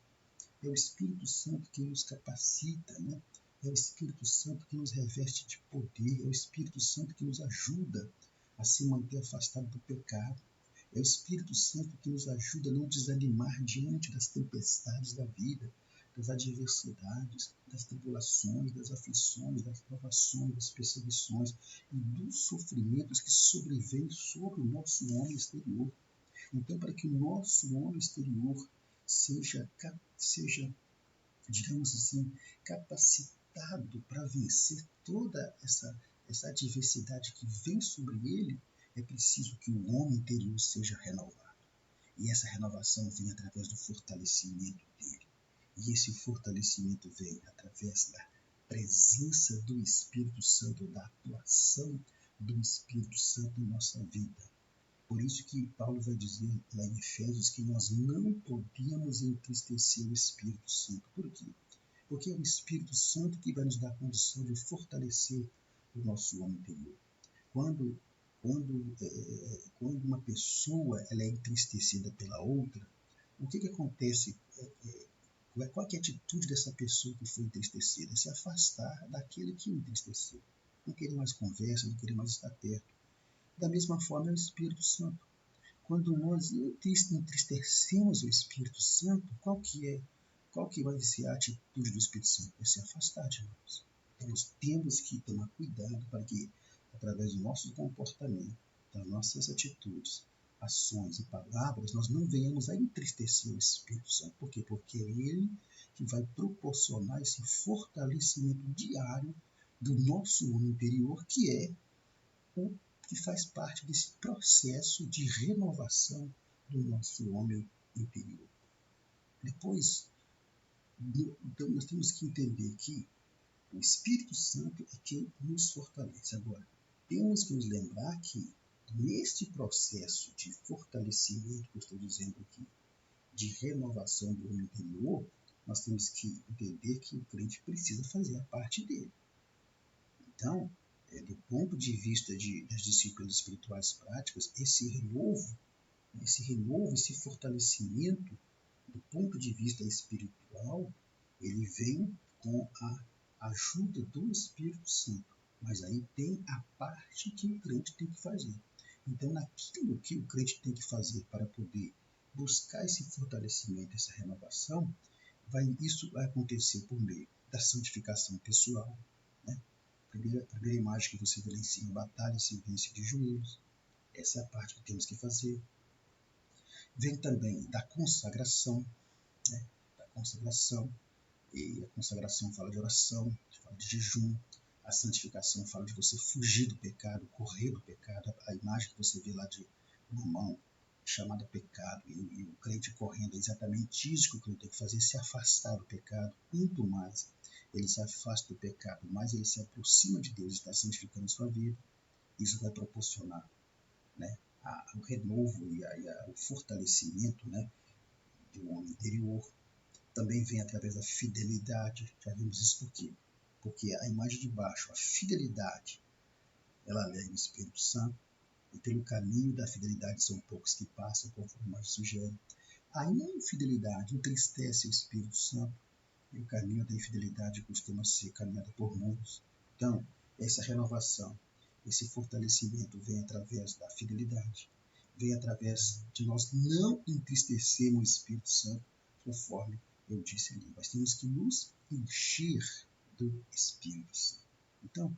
É o Espírito Santo que nos capacita, né? É o Espírito Santo que nos reveste de poder. É o Espírito Santo que nos ajuda a se manter afastado do pecado. É o Espírito Santo que nos ajuda a não desanimar diante das tempestades da vida, das adversidades, das tribulações, das aflições, das provações, das perseguições e dos sofrimentos que sobrevêm sobre o nosso homem exterior. Então, para que o nosso homem exterior seja, digamos assim, capacitado para vencer toda essa adversidade que vem sobre ele, é preciso que o homem interior seja renovado. E essa renovação vem através do fortalecimento dele. E esse fortalecimento vem através da presença do Espírito Santo, da atuação do Espírito Santo em nossa vida. Por isso que Paulo vai dizer lá em Efésios que nós não podemos entristecer o Espírito Santo. Por quê? Porque é o Espírito Santo que vai nos dar a condição de fortalecer o nosso homem interior. Quando uma pessoa ela é entristecida pela outra, o que acontece? Qual é a atitude dessa pessoa que foi entristecida? É se afastar daquele que o entristeceu. Não querer mais conversa, não querer mais estar perto. Da mesma forma é o Espírito Santo. Quando nós entristecemos o Espírito Santo, qual que vai ser a atitude do Espírito Santo? É se afastar de nós. Então nós temos que tomar cuidado para que, através do nosso comportamento, das nossas atitudes, ações e palavras, nós não venhamos a entristecer o Espírito Santo. Por quê? Porque é Ele que vai proporcionar esse fortalecimento diário do nosso homem interior, que é o que faz parte desse processo de renovação do nosso homem interior. Depois, então nós temos que entender que o Espírito Santo é quem nos fortalece. Agora, temos que nos lembrar que neste processo de fortalecimento que eu estou dizendo aqui, de renovação do homem interior, nós temos que entender que o crente precisa fazer a parte dele. Então, do ponto de vista das disciplinas espirituais práticas, esse renovo, esse fortalecimento, do ponto de vista espiritual, ele vem com a ajuda do Espírito Santo. Mas aí tem a parte que o crente tem que fazer. Então, naquilo que o crente tem que fazer para poder buscar esse fortalecimento, essa renovação, isso vai acontecer por meio da santificação pessoal, né? A primeira imagem que você vê lá em cima, batalha se vence de joelhos. Essa é a parte que temos que fazer. Vem também da consagração, né? Da consagração. E a consagração fala de oração, fala de jejum. A santificação fala de você fugir do pecado, correr do pecado. A imagem que você vê lá de uma mão chamada pecado, e o crente correndo, é exatamente isso que o crente tem que fazer, se afastar do pecado. Quanto mais ele se afasta do pecado, mais ele se aproxima de Deus e está santificando a sua vida. Isso vai proporcionar, né, o renovo e o fortalecimento, né, do homem interior. Também vem através da fidelidade. Já vimos isso por quê? Porque a imagem de baixo, a fidelidade, ela alega o Espírito Santo, e pelo caminho da fidelidade são poucos que passam, conforme a imagem sugere. A infidelidade entristece o Espírito Santo, e o caminho da infidelidade costuma ser caminhado por muitos. Então, essa renovação, esse fortalecimento vem através da fidelidade, vem através de nós não entristecermos o Espírito Santo, conforme eu disse ali. Nós temos que nos encher do Espírito Santo. Então,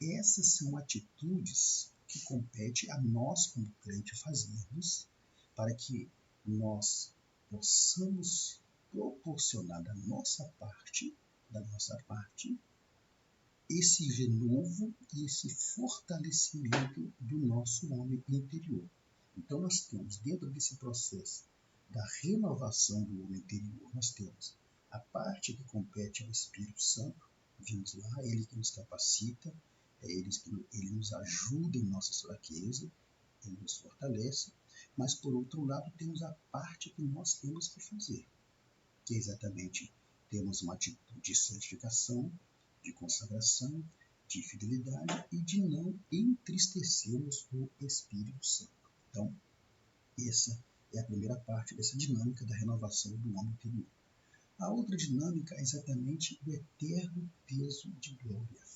essas são atitudes que compete a nós, como crente, fazermos para que nós possamos proporcionar da nossa parte, esse renovo e esse fortalecimento do nosso homem interior. Então nós temos, dentro desse processo da renovação do homem interior, nós temos a parte que compete ao Espírito Santo. Vimos lá, ele que nos capacita, ele nos ajuda em nossas fraquezas, ele nos fortalece, mas por outro lado temos a parte que nós temos que fazer, que é exatamente temos uma atitude de santificação, de consagração, de fidelidade e de não entristecermos o Espírito Santo. Então, essa é a primeira parte dessa dinâmica da renovação do homem interior. A outra dinâmica é exatamente o eterno peso de glória.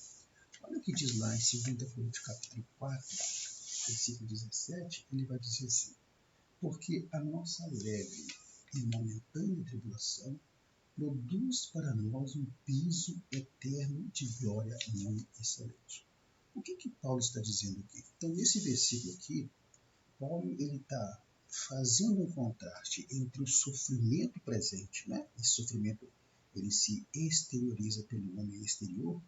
Olha o que diz lá em 2 Coríntios capítulo 4, versículo 17, ele vai dizer assim: porque a nossa leve e momentânea tribulação produz para nós um peso eterno de glória não excelente. O que Paulo está dizendo aqui? Então, nesse versículo aqui, Paulo está fazendo um contraste entre o sofrimento presente, né? Esse sofrimento ele se exterioriza pelo homem exterior,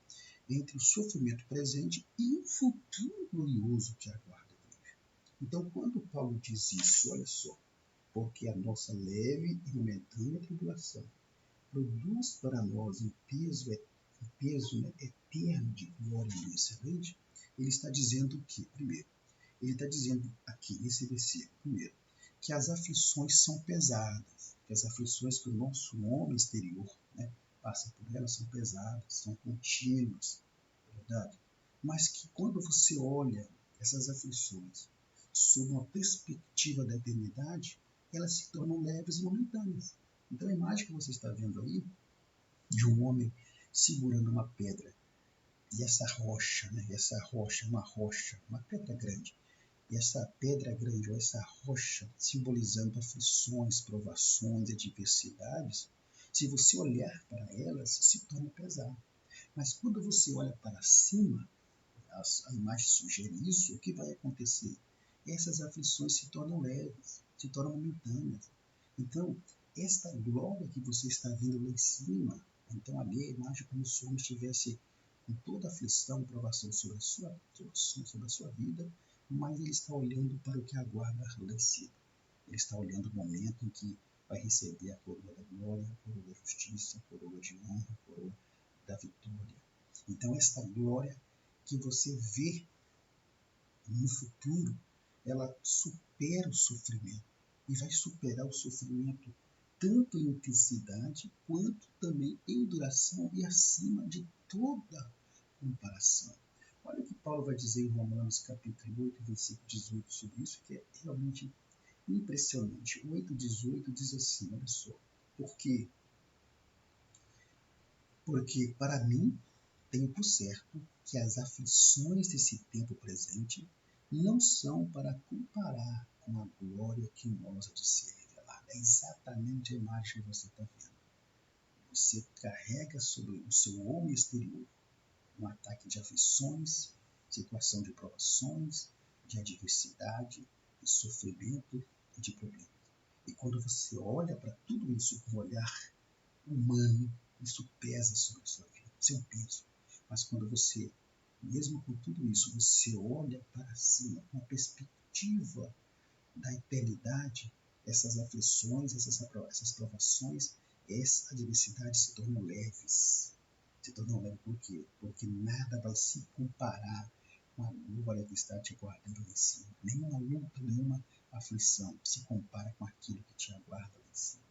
entre o sofrimento presente e o futuro glorioso que aguarda a igreja. Então, quando Paulo diz isso, olha só, porque a nossa leve e momentânea tribulação produz para nós um peso, né, eterno de glória e excelente, ele está dizendo que, primeiro, ele está dizendo aqui nesse versículo, primeiro, que as aflições são pesadas, que as aflições que o nosso homem exterior, né, passa por elas são pesadas, são contínuas, é verdade? Mas que quando você olha essas aflições sob uma perspectiva da eternidade, elas se tornam leves e momentâneas. Então a imagem que você está vendo aí de um homem segurando uma pedra e essa rocha, né, uma pedra grande, e essa pedra grande ou essa rocha simbolizando aflições, provações, adversidades, se você olhar para elas, se torna pesado. Mas quando você olha para cima, a imagem sugere isso, o que vai acontecer? Essas aflições se tornam leves, se tornam momentâneas. Então, esta glória que você está vendo lá em cima, então ali a imagem como se o homem estivesse com toda a aflição e provação sobre a sua vida, mas ele está olhando para o que aguarda lá em cima. Ele está olhando o momento em que vai receber a coroa da glória, a coroa da justiça, a coroa de honra, a coroa da vitória. Então, esta glória que você vê no futuro, ela supera o sofrimento e vai superar o sofrimento tanto em intensidade quanto também em duração e acima de toda comparação. Olha o que Paulo vai dizer em Romanos capítulo 8, versículo 18 sobre isso, que é realmente impressionante. 8:18 diz assim, olha só, porque para mim tenho por certo que as aflições desse tempo presente não são para comparar com a glória que nós há de ser revelada. É exatamente a imagem que você está vendo. Você carrega sobre o seu homem exterior um ataque de aflições, situação de provações, de adversidade, de sofrimento e de problemas. E quando você olha para tudo isso com um olhar humano, isso pesa sobre a sua vida, isso é um peso. Mas quando você, mesmo com tudo isso, você olha para cima com a perspectiva da eternidade, essas aflições, essas provações, essas adversidades se tornam leves. Se tornam leves por quê? Porque nada vai se comparar com a glória que está te aguardando lá em cima. Nenhuma luta, nenhuma aflição se compara com aquilo que te aguarda lá em cima.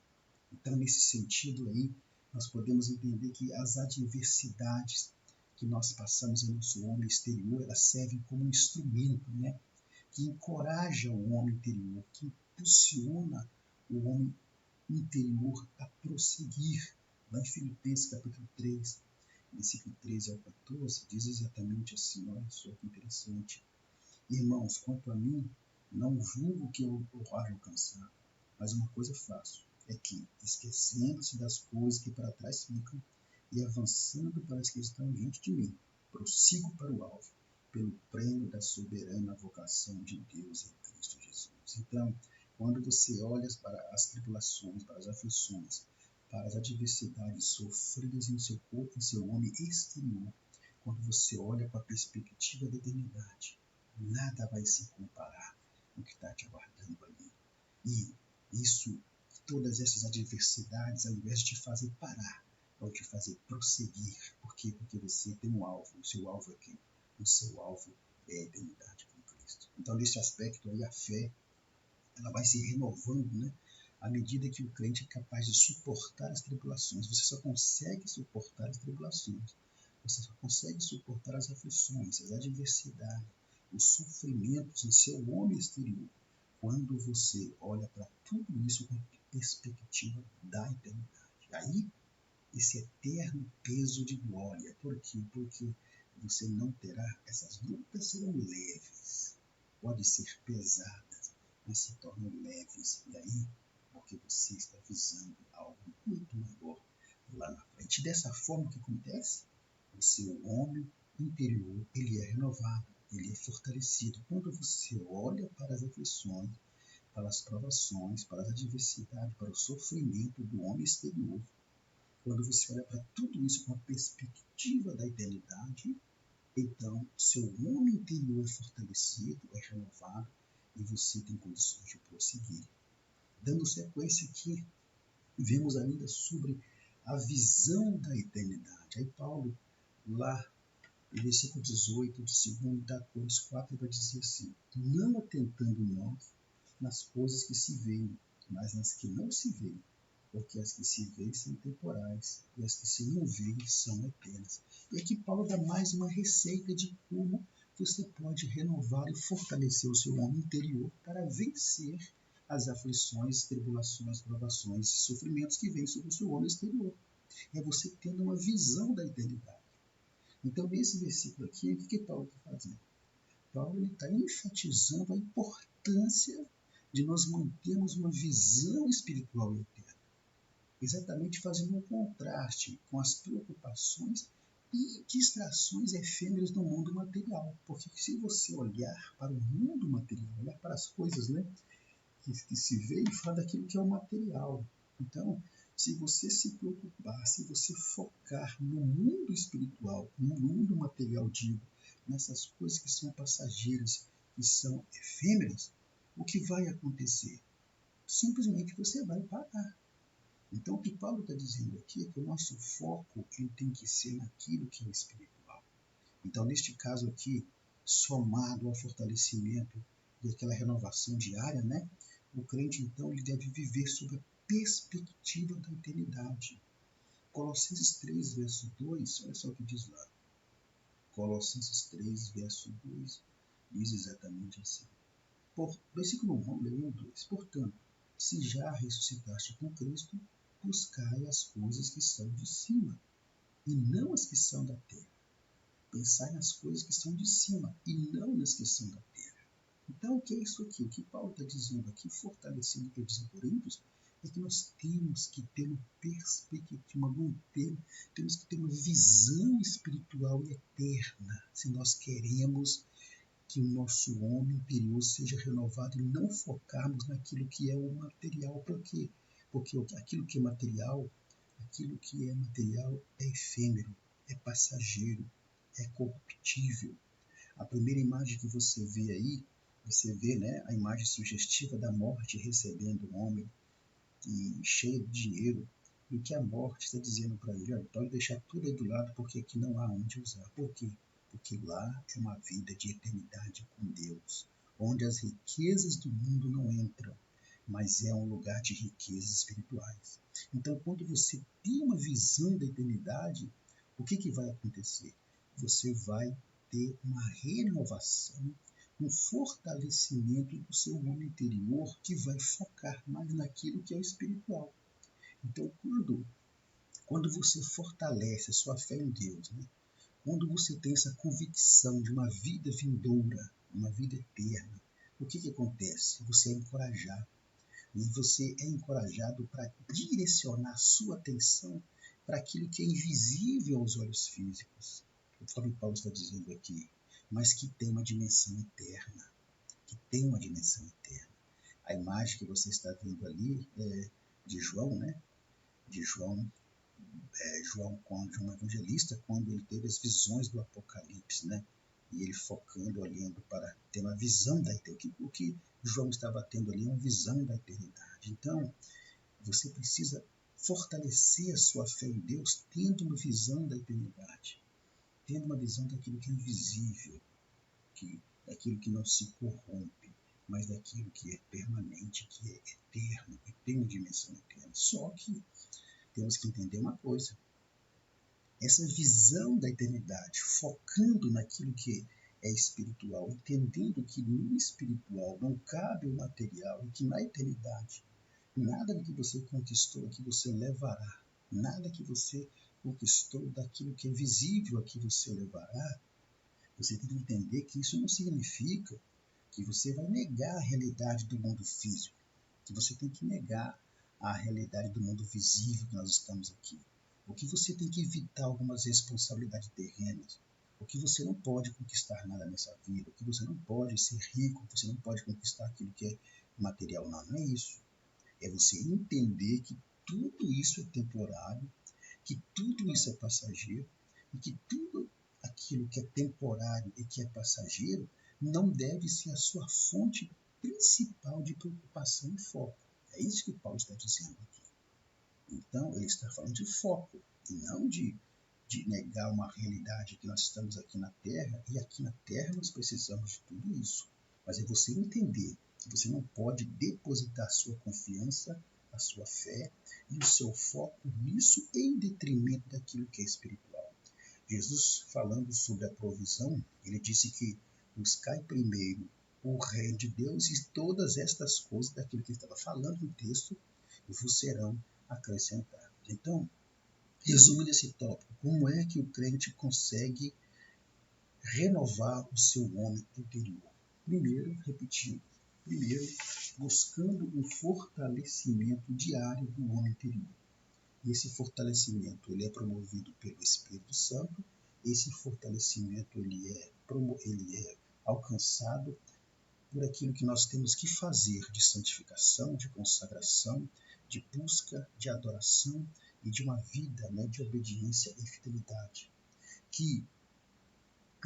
Então, nesse sentido aí, nós podemos entender que as adversidades que nós passamos em nosso homem exterior, elas servem como um instrumento, né, que encoraja o homem interior, que impulsiona o homem interior a prosseguir. Lá em Filipenses capítulo 3, versículo 13 ao 14, diz exatamente assim, olha só que interessante. Irmãos, quanto a mim, não julgo que eu haja alcançado, mas uma coisa faço, é que, esquecendo-se das coisas que para trás ficam e avançando para as que estão diante de mim, prossigo para o alvo, pelo prêmio da soberana vocação de Deus em Cristo Jesus. Então, quando você olha para as tribulações, para as aflições, para as adversidades sofridas em seu corpo, em seu homem exterior, quando você olha com a perspectiva da eternidade, nada vai se comparar com o que está te aguardando ali. E isso, todas essas adversidades, ao invés de te fazer parar, vão te fazer prosseguir. Por quê? Porque você tem um alvo. O seu alvo é quem? O seu alvo é a eternidade com Cristo. Então, nesse aspecto aí, a fé, ela vai se renovando, né? À medida que o crente é capaz de suportar as tribulações. Você só consegue suportar as tribulações. Você só consegue suportar as aflições, as adversidades, os sofrimentos em seu homem exterior, quando você olha para tudo isso com a perspectiva da eternidade. Aí, esse eterno peso de glória. Por quê? Porque você não terá, essas lutas serão leves, podem ser pesadas, mas se tornam leves. E aí, porque você está visando algo muito maior, lá na frente. Dessa forma, o que acontece? O seu homem interior, ele é renovado, ele é fortalecido. Quando você olha para as aflições, para as provações, para as adversidades, para o sofrimento do homem exterior, quando você olha para tudo isso com a perspectiva da eternidade, então seu homem interior é fortalecido, é renovado e você tem condições de prosseguir. Dando sequência aqui, vemos ainda sobre a visão da eternidade. Aí Paulo, lá no versículo 18 de 2 Coríntios 4, vai dizer assim: não atentando nós nas coisas que se veem, mas nas que não se veem, porque as que se veem são temporais e as que se não veem são eternas. E aqui Paulo dá mais uma receita de como você pode renovar e fortalecer o seu homem interior para vencer as aflições, tribulações, provações e sofrimentos que vêm sobre o seu homem exterior. É você tendo uma visão da eternidade. Então, nesse versículo aqui, o que Paulo está fazendo? Paulo está enfatizando a importância de nós mantermos uma visão espiritual e eterna, exatamente fazendo um contraste com as preocupações e distrações efêmeras do mundo material. Porque se você olhar para o mundo material, olhar para as coisas, né, que se vê e fala daquilo que é o material. Então, se você se preocupar, se você focar no mundo espiritual, no mundo material, digo, nessas coisas que são passageiras, que são efêmeras, o que vai acontecer? Simplesmente você vai parar. Então, o que Paulo está dizendo aqui é que o nosso foco ele tem que ser naquilo que é espiritual. Então, neste caso aqui, somado ao fortalecimento e aquela renovação diária, né? O crente, então, ele deve viver sob a perspectiva da eternidade. Colossenses 3, verso 2, olha só o que diz lá. Colossenses 3, verso 2, diz exatamente assim. Versículo 1, vamos ler 1 e 2. Portanto, se já ressuscitaste com Cristo, buscai as coisas que são de cima, e não as que são da terra. Pensai nas coisas que são de cima, e não nas que são da terra. Então, o que é isso aqui? O que Paulo está dizendo aqui, fortalecendo o que diz em Coríntios, é que nós temos que ter uma perspectiva, temos que ter uma visão espiritual e eterna, se nós queremos que o nosso homem interior seja renovado e não focarmos naquilo que é o material. Por quê? Porque aquilo que é material é efêmero, é passageiro, é corruptível. A primeira imagem que você vê aí, você vê, né, a imagem sugestiva da morte recebendo um homem e cheio de dinheiro, e o que a morte está dizendo para ele: olha, pode deixar tudo aí do lado porque aqui não há onde usar. Por quê? Porque lá é uma vida de eternidade com Deus, onde as riquezas do mundo não entram, mas é um lugar de riquezas espirituais. Então, quando você tem uma visão da eternidade, o que vai acontecer? Você vai ter uma renovação, um fortalecimento do seu homem interior que vai focar mais naquilo que é o espiritual. Então, quando você fortalece a sua fé em Deus, né? Quando você tem essa convicção de uma vida vindoura, uma vida eterna, o que acontece? Você é encorajado. E você é encorajado para direcionar a sua atenção para aquilo que é invisível aos olhos físicos. Conforme Paulo está dizendo aqui, mas que tem uma dimensão eterna. Que tem uma dimensão eterna. A imagem que você está vendo ali é de João, né? De João, João evangelista, quando ele teve as visões do Apocalipse, né? E ele focando, olhando para ter uma visão da eternidade. O que João estava tendo ali é uma visão da eternidade. Então, você precisa fortalecer a sua fé em Deus tendo uma visão da eternidade, tendo uma visão daquilo que é invisível, daquilo que não se corrompe, mas daquilo que é permanente, que é eterno, que tem uma dimensão eterna. Só que temos que entender uma coisa: essa visão da eternidade, focando naquilo que é espiritual, entendendo que no espiritual não cabe o material e que na eternidade nada do que você conquistou aqui você levará, nada que você conquistou daquilo que é visível aqui você levará. Você tem que entender que isso não significa que você vai negar a realidade do mundo físico, que você tem que negar a realidade do mundo visível que nós estamos aqui. o que você tem que evitar algumas responsabilidades terrenas, o que você não pode conquistar nada nessa vida, o que você não pode ser rico, você não pode conquistar aquilo que é material. Não, não é isso. É você entender que tudo isso é temporário, que tudo isso é passageiro e que tudo aquilo que é temporário e que é passageiro não deve ser a sua fonte principal de preocupação e foco. É isso que Paulo está dizendo aqui. Então, ele está falando de foco e não de negar uma realidade que nós estamos aqui na Terra, e aqui na Terra nós precisamos de tudo isso. Mas é você entender que você não pode depositar a sua confiança, a sua fé e o seu foco nisso em detrimento daquilo que é espiritual. Jesus, falando sobre a provisão, ele disse que buscai primeiro o reino de Deus e todas estas coisas, daquilo que ele estava falando no texto, vos serão acrescentadas. Então, resumo desse tópico: como é que o crente consegue renovar o seu homem interior? Primeiro, repetindo, buscando um fortalecimento diário do homem interior. E esse fortalecimento ele é promovido pelo Espírito Santo. Esse fortalecimento ele é alcançado por aquilo que nós temos que fazer de santificação, de consagração, de busca, de adoração e de uma vida, de obediência e fidelidade. Que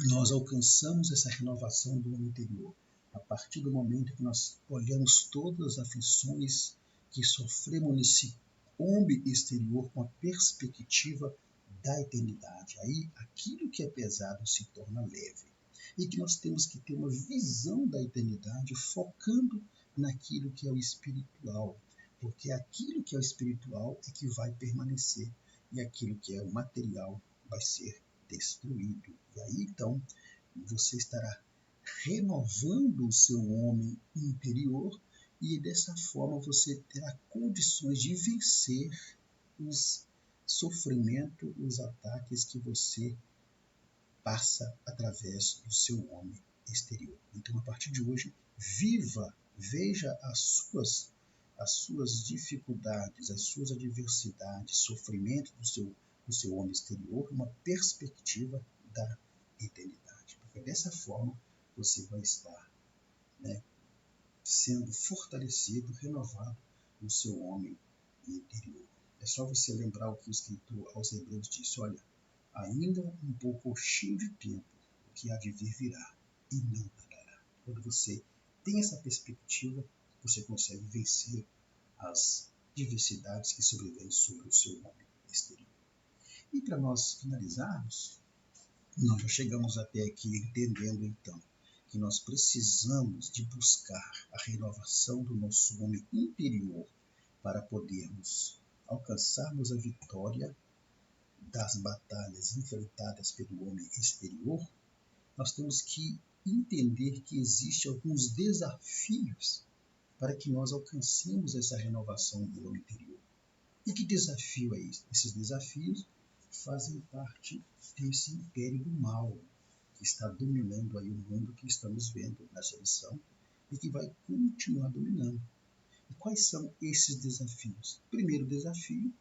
nós alcançamos essa renovação do homem interior a partir do momento que nós olhamos todas as aflições que sofremos nesse homem exterior com a perspectiva da eternidade. Aí aquilo que é pesado se torna leve. E que nós temos que ter uma visão da eternidade focando naquilo que é o espiritual. Porque aquilo que é o espiritual é que vai permanecer e aquilo que é o material vai ser destruído. E aí então você estará renovando o seu homem interior e dessa forma você terá condições de vencer os sofrimentos, os ataques que você passa através do seu homem exterior. Então, a partir de hoje, veja as suas dificuldades, as suas adversidades, sofrimentos do seu homem exterior, uma perspectiva da eternidade. Porque dessa forma você vai estar sendo fortalecido, renovado no seu homem interior. É só você lembrar o que o escritor aos Hebreus disse: olha, ainda um pouco cheio de tempo, o que há de vir virá e não tardará. Quando você tem essa perspectiva, você consegue vencer as diversidades que sobrevêm sobre o seu homem exterior. E para nós finalizarmos, nós já chegamos até aqui entendendo então que nós precisamos de buscar a renovação do nosso homem interior para podermos alcançarmos a vitória das batalhas enfrentadas pelo homem exterior. Nós temos que entender que existem alguns desafios para que nós alcancemos essa renovação do homem interior. E que desafio é esse? Esses desafios fazem parte desse império do mal que está dominando aí o mundo que estamos vendo nessa lição e que vai continuar dominando. E quais são esses desafios? O primeiro desafio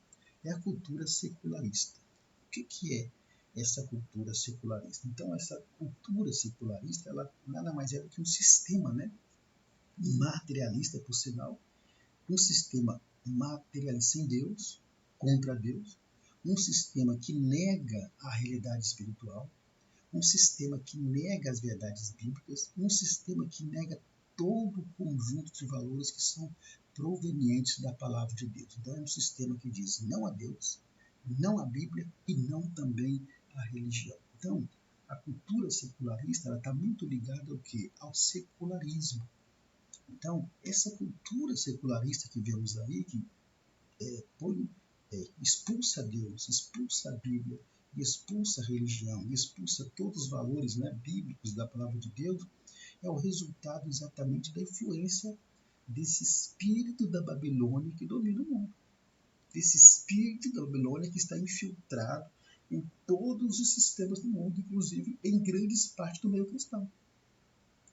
é a cultura secularista. O que é essa cultura secularista? Então, essa cultura secularista, ela nada mais é do que um sistema, materialista, por sinal, um sistema materialista sem Deus, contra Deus, um sistema que nega a realidade espiritual, um sistema que nega as verdades bíblicas, um sistema que nega todo o conjunto de valores que são provenientes da palavra de Deus. Então é um sistema que diz não a Deus, não a Bíblia e não também a religião. Então, a cultura secularista está muito ligada ao quê? Ao secularismo. Então, essa cultura secularista que vemos aí, que expulsa Deus, expulsa a Bíblia, expulsa a religião, expulsa todos os valores bíblicos da palavra de Deus, é o resultado exatamente da influência desse espírito da Babilônia que domina o mundo. Desse espírito da Babilônia que está infiltrado em todos os sistemas do mundo, inclusive em grandes partes do meio cristão,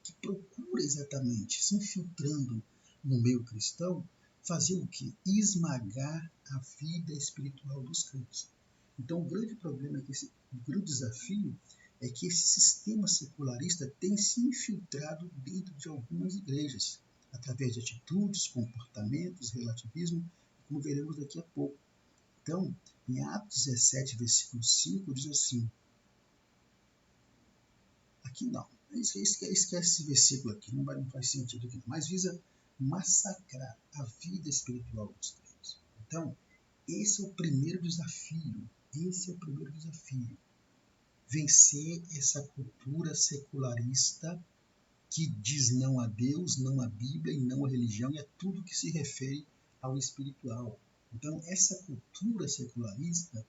que procura exatamente, se infiltrando no meio cristão, fazer o quê? Esmagar a vida espiritual dos crentes. Então, o grande problema é que o grande desafio é que esse sistema secularista tem se infiltrado dentro de algumas igrejas, através de atitudes, comportamentos, relativismo, como veremos daqui a pouco. Então, em Atos 17, versículo 5, diz assim, aqui não, esquece esse versículo aqui, não faz sentido aqui, mas visa massacrar a vida espiritual dos crentes. Então, esse é o primeiro desafio, vencer essa cultura secularista que diz não a Deus, não à Bíblia e não à religião e a tudo que se refere ao espiritual. Então, essa cultura secularista,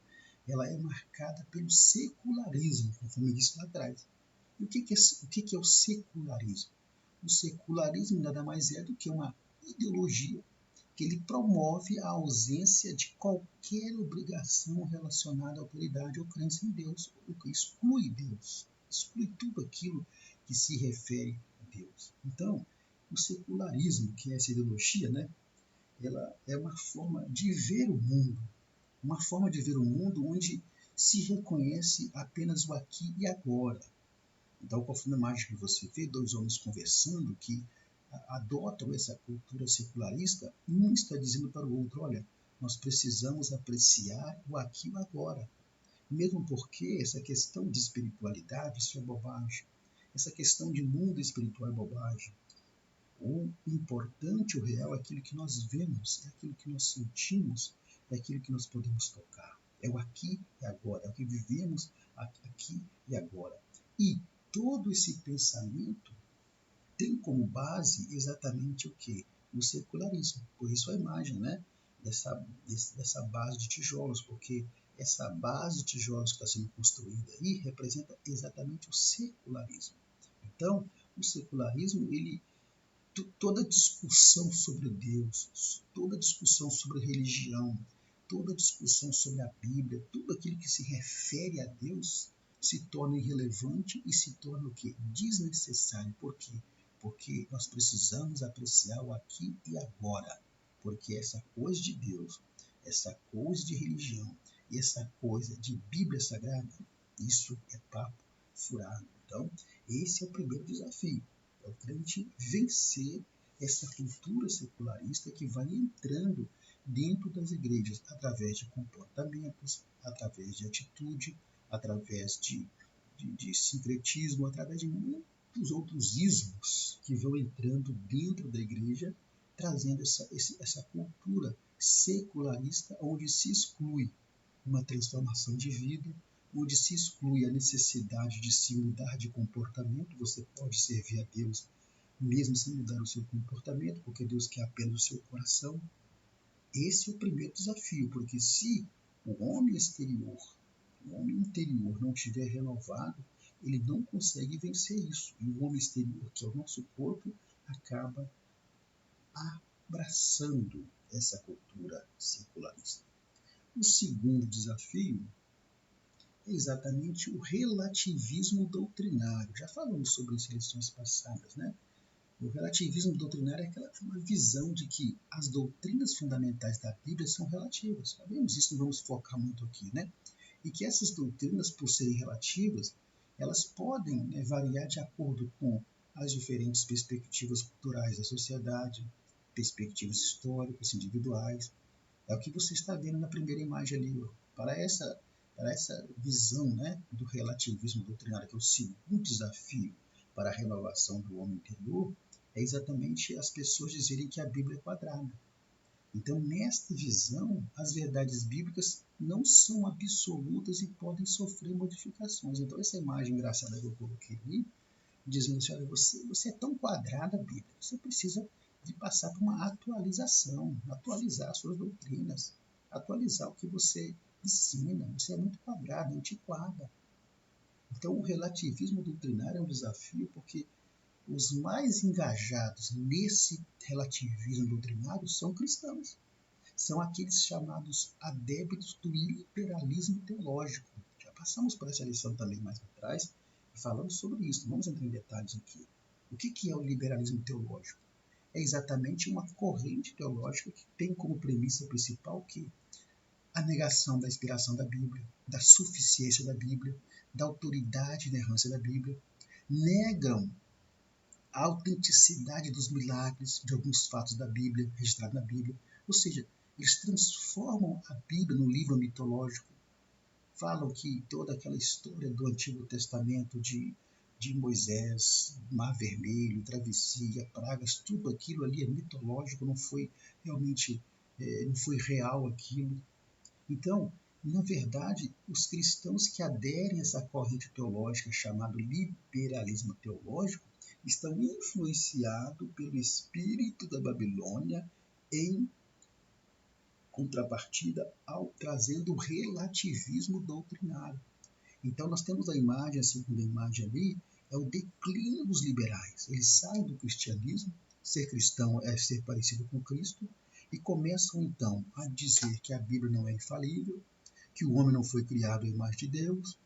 ela é marcada pelo secularismo, conforme eu disse lá atrás. E o que é o secularismo? O secularismo nada mais é do que uma ideologia que ele promove a ausência de qualquer obrigação relacionada à autoridade ou crença em Deus, o que exclui Deus, exclui tudo aquilo que se refere a Deus. Então, o secularismo, que é essa ideologia, né, ela é uma forma de ver o mundo, onde se reconhece apenas o aqui e agora. Então, conforme a imagem que você vê, dois homens conversando que adotam essa cultura secularista, um está dizendo para o outro, olha, nós precisamos apreciar o aqui e o agora. Mesmo porque essa questão de espiritualidade, isso é bobagem. Essa questão de mundo espiritual é bobagem. O importante, o real, é aquilo que nós vemos, é aquilo que nós sentimos, é aquilo que nós podemos tocar. É o aqui e agora, é o que vivemos aqui e agora. E todo esse pensamento tem como base exatamente o quê? O secularismo. Por isso a imagem, né, dessa base de tijolos, porque essa base de tijolos que está sendo construída aí representa exatamente o secularismo. Então, o secularismo, toda discussão sobre Deus, toda discussão sobre religião, toda discussão sobre a Bíblia, tudo aquilo que se refere a Deus se torna irrelevante e se torna o quê? Desnecessário. Por quê? Porque nós precisamos apreciar o aqui e agora. Porque essa coisa de Deus, essa coisa de religião e essa coisa de Bíblia Sagrada, isso é papo furado. Então, esse é o primeiro desafio. É o crente vencer essa cultura secularista que vai entrando dentro das igrejas através de comportamentos, através de atitude, através de sincretismo, através de muitos outros ismos que vão entrando dentro da igreja, trazendo essa cultura secularista onde se exclui uma transformação de vida, onde se exclui a necessidade de se mudar de comportamento. Você pode servir a Deus mesmo sem mudar o seu comportamento, porque Deus quer apenas o seu coração. Esse é o primeiro desafio, porque se o homem interior não estiver renovado, ele não consegue vencer isso. E o homem exterior, que é o nosso corpo, acaba abraçando essa cultura secularista. O segundo desafio é exatamente o relativismo doutrinário. Já falamos sobre isso em lições passadas, né? O relativismo doutrinário é aquela uma visão de que as doutrinas fundamentais da Bíblia são relativas. Sabemos isso, não vamos focar muito aqui, né? E que essas doutrinas, por serem relativas, elas podem, né, variar de acordo com as diferentes perspectivas culturais da sociedade, perspectivas históricas, individuais. É o que você está vendo na primeira imagem ali. Para essa visão, né, do relativismo doutrinário, que é o segundo desafio para a renovação do homem interior, é exatamente as pessoas dizerem que a Bíblia é quadrada. Então, nesta visão, as verdades bíblicas não são absolutas e podem sofrer modificações. Então, essa imagem engraçada que eu coloquei ali, dizendo assim, olha, você é tão quadrada, Bíblia, você precisa de passar por uma atualização, atualizar suas doutrinas, atualizar o que você ensina. Você é muito quadrada, antiquada. Então, o relativismo doutrinário é um desafio porque os mais engajados nesse relativismo doutrinário são cristãos. São aqueles chamados adeptos do liberalismo teológico. Já passamos por essa lição também mais atrás e falamos sobre isso. Vamos entrar em detalhes aqui. O que é o liberalismo teológico? É exatamente uma corrente teológica que tem como premissa principal que a negação da inspiração da Bíblia, da suficiência da Bíblia, da autoridade e inerrância da Bíblia, negam a autenticidade dos milagres de alguns fatos da Bíblia, registrados na Bíblia, ou seja, eles transformam a Bíblia num livro mitológico, falam que toda aquela história do Antigo Testamento de Moisés, Mar Vermelho, travessia, pragas, tudo aquilo ali é mitológico, não foi realmente, não foi real aquilo. Então, na verdade, os cristãos que aderem a essa corrente teológica chamada liberalismo teológico estão influenciados pelo espírito da Babilônia em contrapartida ao trazendo o relativismo doutrinário. Então nós temos a imagem, a segunda imagem ali, é o declínio dos liberais. Eles saem do cristianismo, ser cristão é ser parecido com Cristo, e começam então a dizer que a Bíblia não é infalível, que o homem não foi criado à imagem de Deus,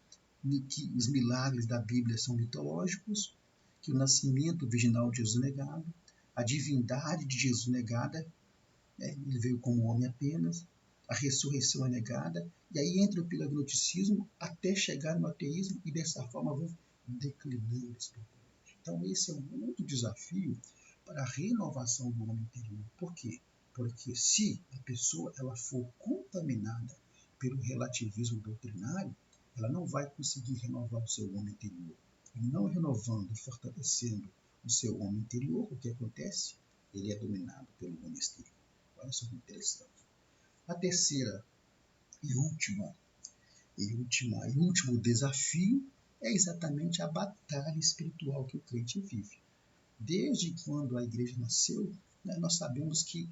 que os milagres da Bíblia são mitológicos, que o nascimento virginal de Jesus é negado, a divindade de Jesus negada, ele veio como homem apenas, a ressurreição é negada, e aí entra o pilagnoticismo até chegar no ateísmo, e dessa forma vão declinando espiritualmente. Então esse é um outro desafio para a renovação do homem interior. Por quê? Porque se a pessoa ela for contaminada pelo relativismo doutrinário, ela não vai conseguir renovar o seu homem interior. E não renovando e fortalecendo o seu homem interior, o que acontece? Ele é dominado pelo homem exterior. Olha só que interessante. A terceira e último desafio é exatamente a batalha espiritual que o crente vive. Desde quando a igreja nasceu, nós sabemos que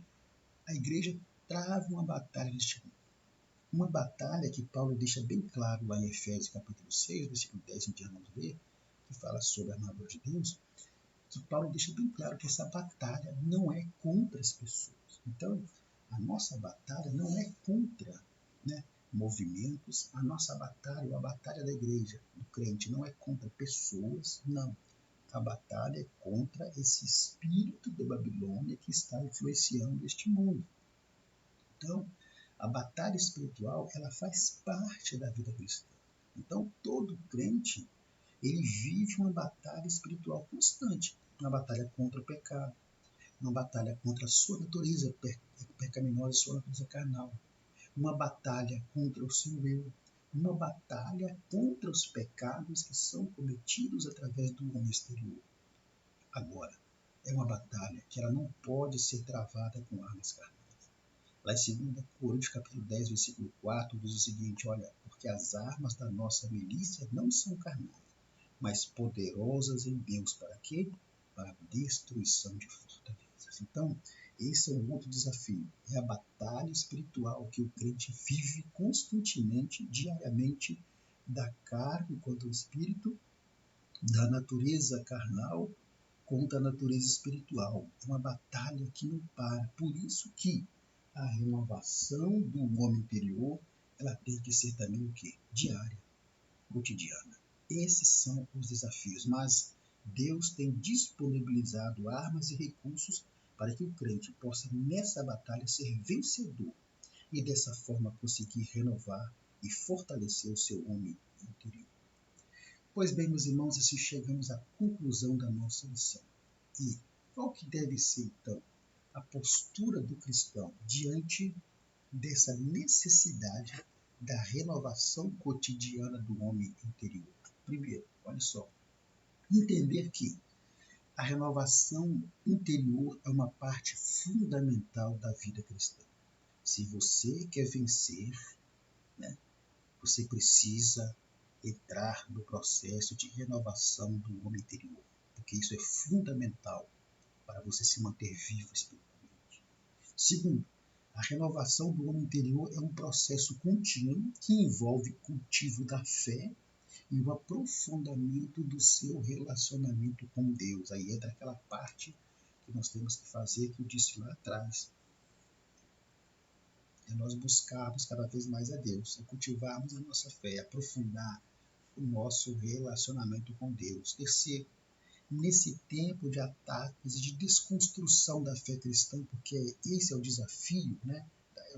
a igreja trava uma batalha neste mundo. Uma batalha que Paulo deixa bem claro lá em Efésios capítulo 6, versículo 10 em diante, vamos ver, que fala sobre a armadura de Deus, que Paulo deixa bem claro que essa batalha não é contra as pessoas. Então, a nossa batalha não é contra, movimentos, a nossa batalha, a batalha da igreja, do crente, não é contra pessoas, não. A batalha é contra esse espírito da Babilônia que está influenciando este mundo. Então, a batalha espiritual, ela faz parte da vida cristã. Então, todo crente, ele vive uma batalha espiritual constante, uma batalha contra o pecado, uma batalha contra a sua natureza pecaminosa, sua natureza carnal, uma batalha contra o seu eu, uma batalha contra os pecados que são cometidos através do homem exterior. Agora, é uma batalha que ela não pode ser travada com armas carnais. Lá em 2 Coríntios capítulo 10, versículo 4, diz o seguinte, olha, porque as armas da nossa milícia não são carnais, mas poderosas em Deus. Para quê? Para a destruição de fortalezas. Então, esse é um outro desafio. É a batalha espiritual que o crente vive constantemente, diariamente, da carne contra o espírito, da natureza carnal contra a natureza espiritual. É uma batalha que não para. Por isso que a renovação do homem interior, ela tem que ser também o quê? Diária, cotidiana. Esses são os desafios, mas Deus tem disponibilizado armas e recursos para que o crente possa, nessa batalha, ser vencedor e, dessa forma, conseguir renovar e fortalecer o seu homem interior. Pois bem, meus irmãos, assim chegamos à conclusão da nossa lição. E qual que deve ser, então, a postura do cristão diante dessa necessidade da renovação cotidiana do homem interior? Primeiro, olha só, entender que a renovação interior é uma parte fundamental da vida cristã. Se você quer vencer, você precisa entrar no processo de renovação do homem interior, porque isso é fundamental para você se manter vivo espiritualmente. Segundo, a renovação do homem interior é um processo contínuo que envolve cultivo da fé e o aprofundamento do seu relacionamento com Deus. Aí entra aquela parte que nós temos que fazer, que eu disse lá atrás. É nós buscarmos cada vez mais a Deus, é cultivarmos a nossa fé, aprofundar o nosso relacionamento com Deus. Terceiro, nesse tempo de ataques e de desconstrução da fé cristã, porque esse é o desafio,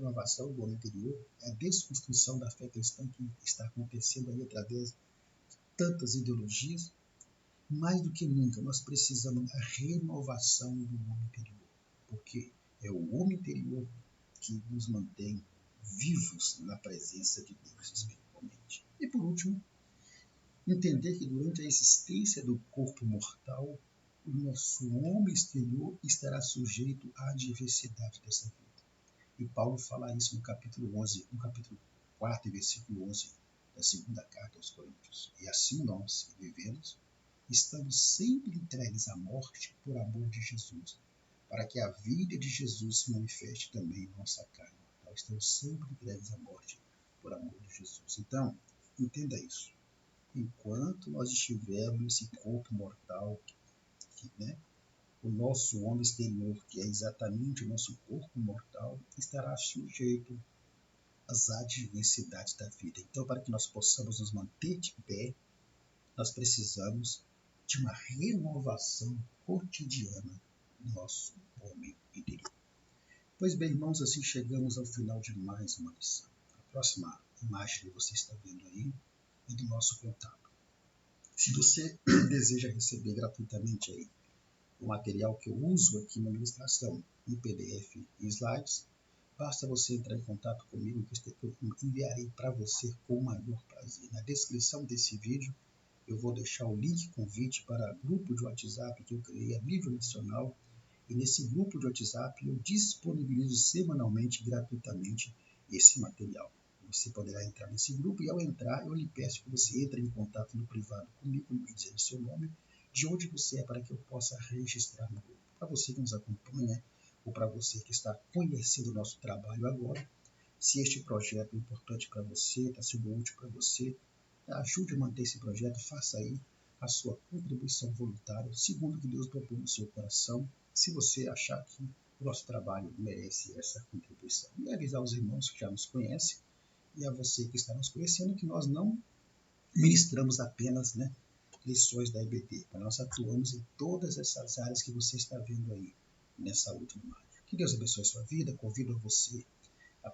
renovação do homem interior, é a desconstrução da fé cristã que está acontecendo aí através de tantas ideologias. Mais do que nunca, nós precisamos da renovação do homem interior, porque é o homem interior que nos mantém vivos na presença de Deus espiritualmente. E por último, entender que durante a existência do corpo mortal, o nosso homem exterior estará sujeito à adversidade dessa vida. E Paulo fala isso no capítulo 11, no capítulo 4, versículo 11 da segunda carta aos Coríntios. E assim nós, que vivemos, estamos sempre entregues à morte por amor de Jesus, para que a vida de Jesus se manifeste também em nossa carne. Nós estamos sempre entregues à morte por amor de Jesus. Então, entenda isso. Enquanto nós estivermos nesse corpo mortal, o nosso homem exterior, que é exatamente o nosso corpo mortal, estará sujeito às adversidades da vida. Então, para que nós possamos nos manter de pé, nós precisamos de uma renovação cotidiana do nosso homem interior. Pois bem, irmãos, assim chegamos ao final de mais uma lição. A próxima imagem que você está vendo aí é do nosso contato. Se você deseja receber gratuitamente aí o material que eu uso aqui na ministração em PDF e slides, basta você entrar em contato comigo que eu enviarei para você com o maior prazer. Na descrição desse vídeo eu vou deixar o link convite para grupo de WhatsApp que eu criei a nível nacional, e nesse grupo de WhatsApp eu disponibilizo semanalmente gratuitamente esse material. Você poderá entrar nesse grupo e ao entrar eu lhe peço que você entre em contato no privado comigo, me dizendo seu nome, de onde você é, para que eu possa registrar no grupo. Para você que nos acompanha ou para você que está conhecendo o nosso trabalho agora, se este projeto é importante para você, está sendo útil para você, ajude a manter esse projeto, faça aí a sua contribuição voluntária, segundo o que Deus propõe no seu coração, se você achar que o nosso trabalho merece essa contribuição. E avisar os irmãos que já nos conhecem e a você que está nos conhecendo que nós não ministramos apenas lições da EBD, mas nós atuamos em todas essas áreas que você está vendo aí nessa última imagem. Que Deus abençoe a sua vida, convido a você,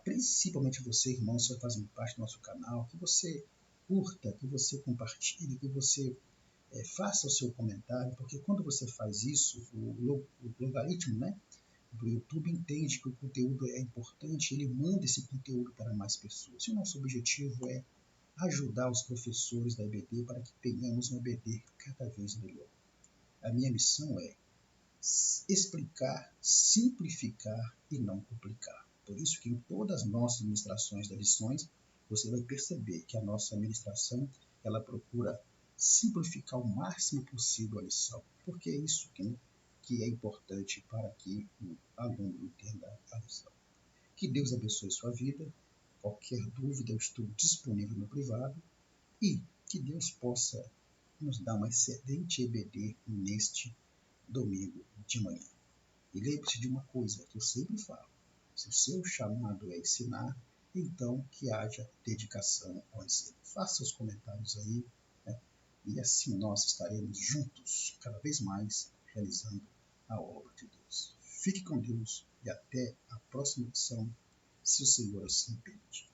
principalmente você, irmão, que está fazendo parte do nosso canal, que você curta, que você compartilhe, que você faça o seu comentário, porque quando você faz isso, o logaritmo do YouTube entende que o conteúdo é importante, ele manda esse conteúdo para mais pessoas. E o nosso objetivo é ajudar os professores da EBD para que tenhamos um EBD cada vez melhor. A minha missão é explicar, simplificar e não complicar. Por isso que em todas as nossas ministrações das lições, você vai perceber que a nossa ministração ela procura simplificar o máximo possível a lição, porque é isso que é importante para que o aluno entenda a lição. Que Deus abençoe sua vida. Qualquer dúvida, eu estou disponível no privado e que Deus possa nos dar uma excelente EBD neste domingo de manhã. E lembre-se de uma coisa que eu sempre falo: se o seu chamado é ensinar, então que haja dedicação ao ensino. Faça os comentários aí, e assim nós estaremos juntos, cada vez mais, realizando a obra de Deus. Fique com Deus e até a próxima edição, se o Senhor assim permitir.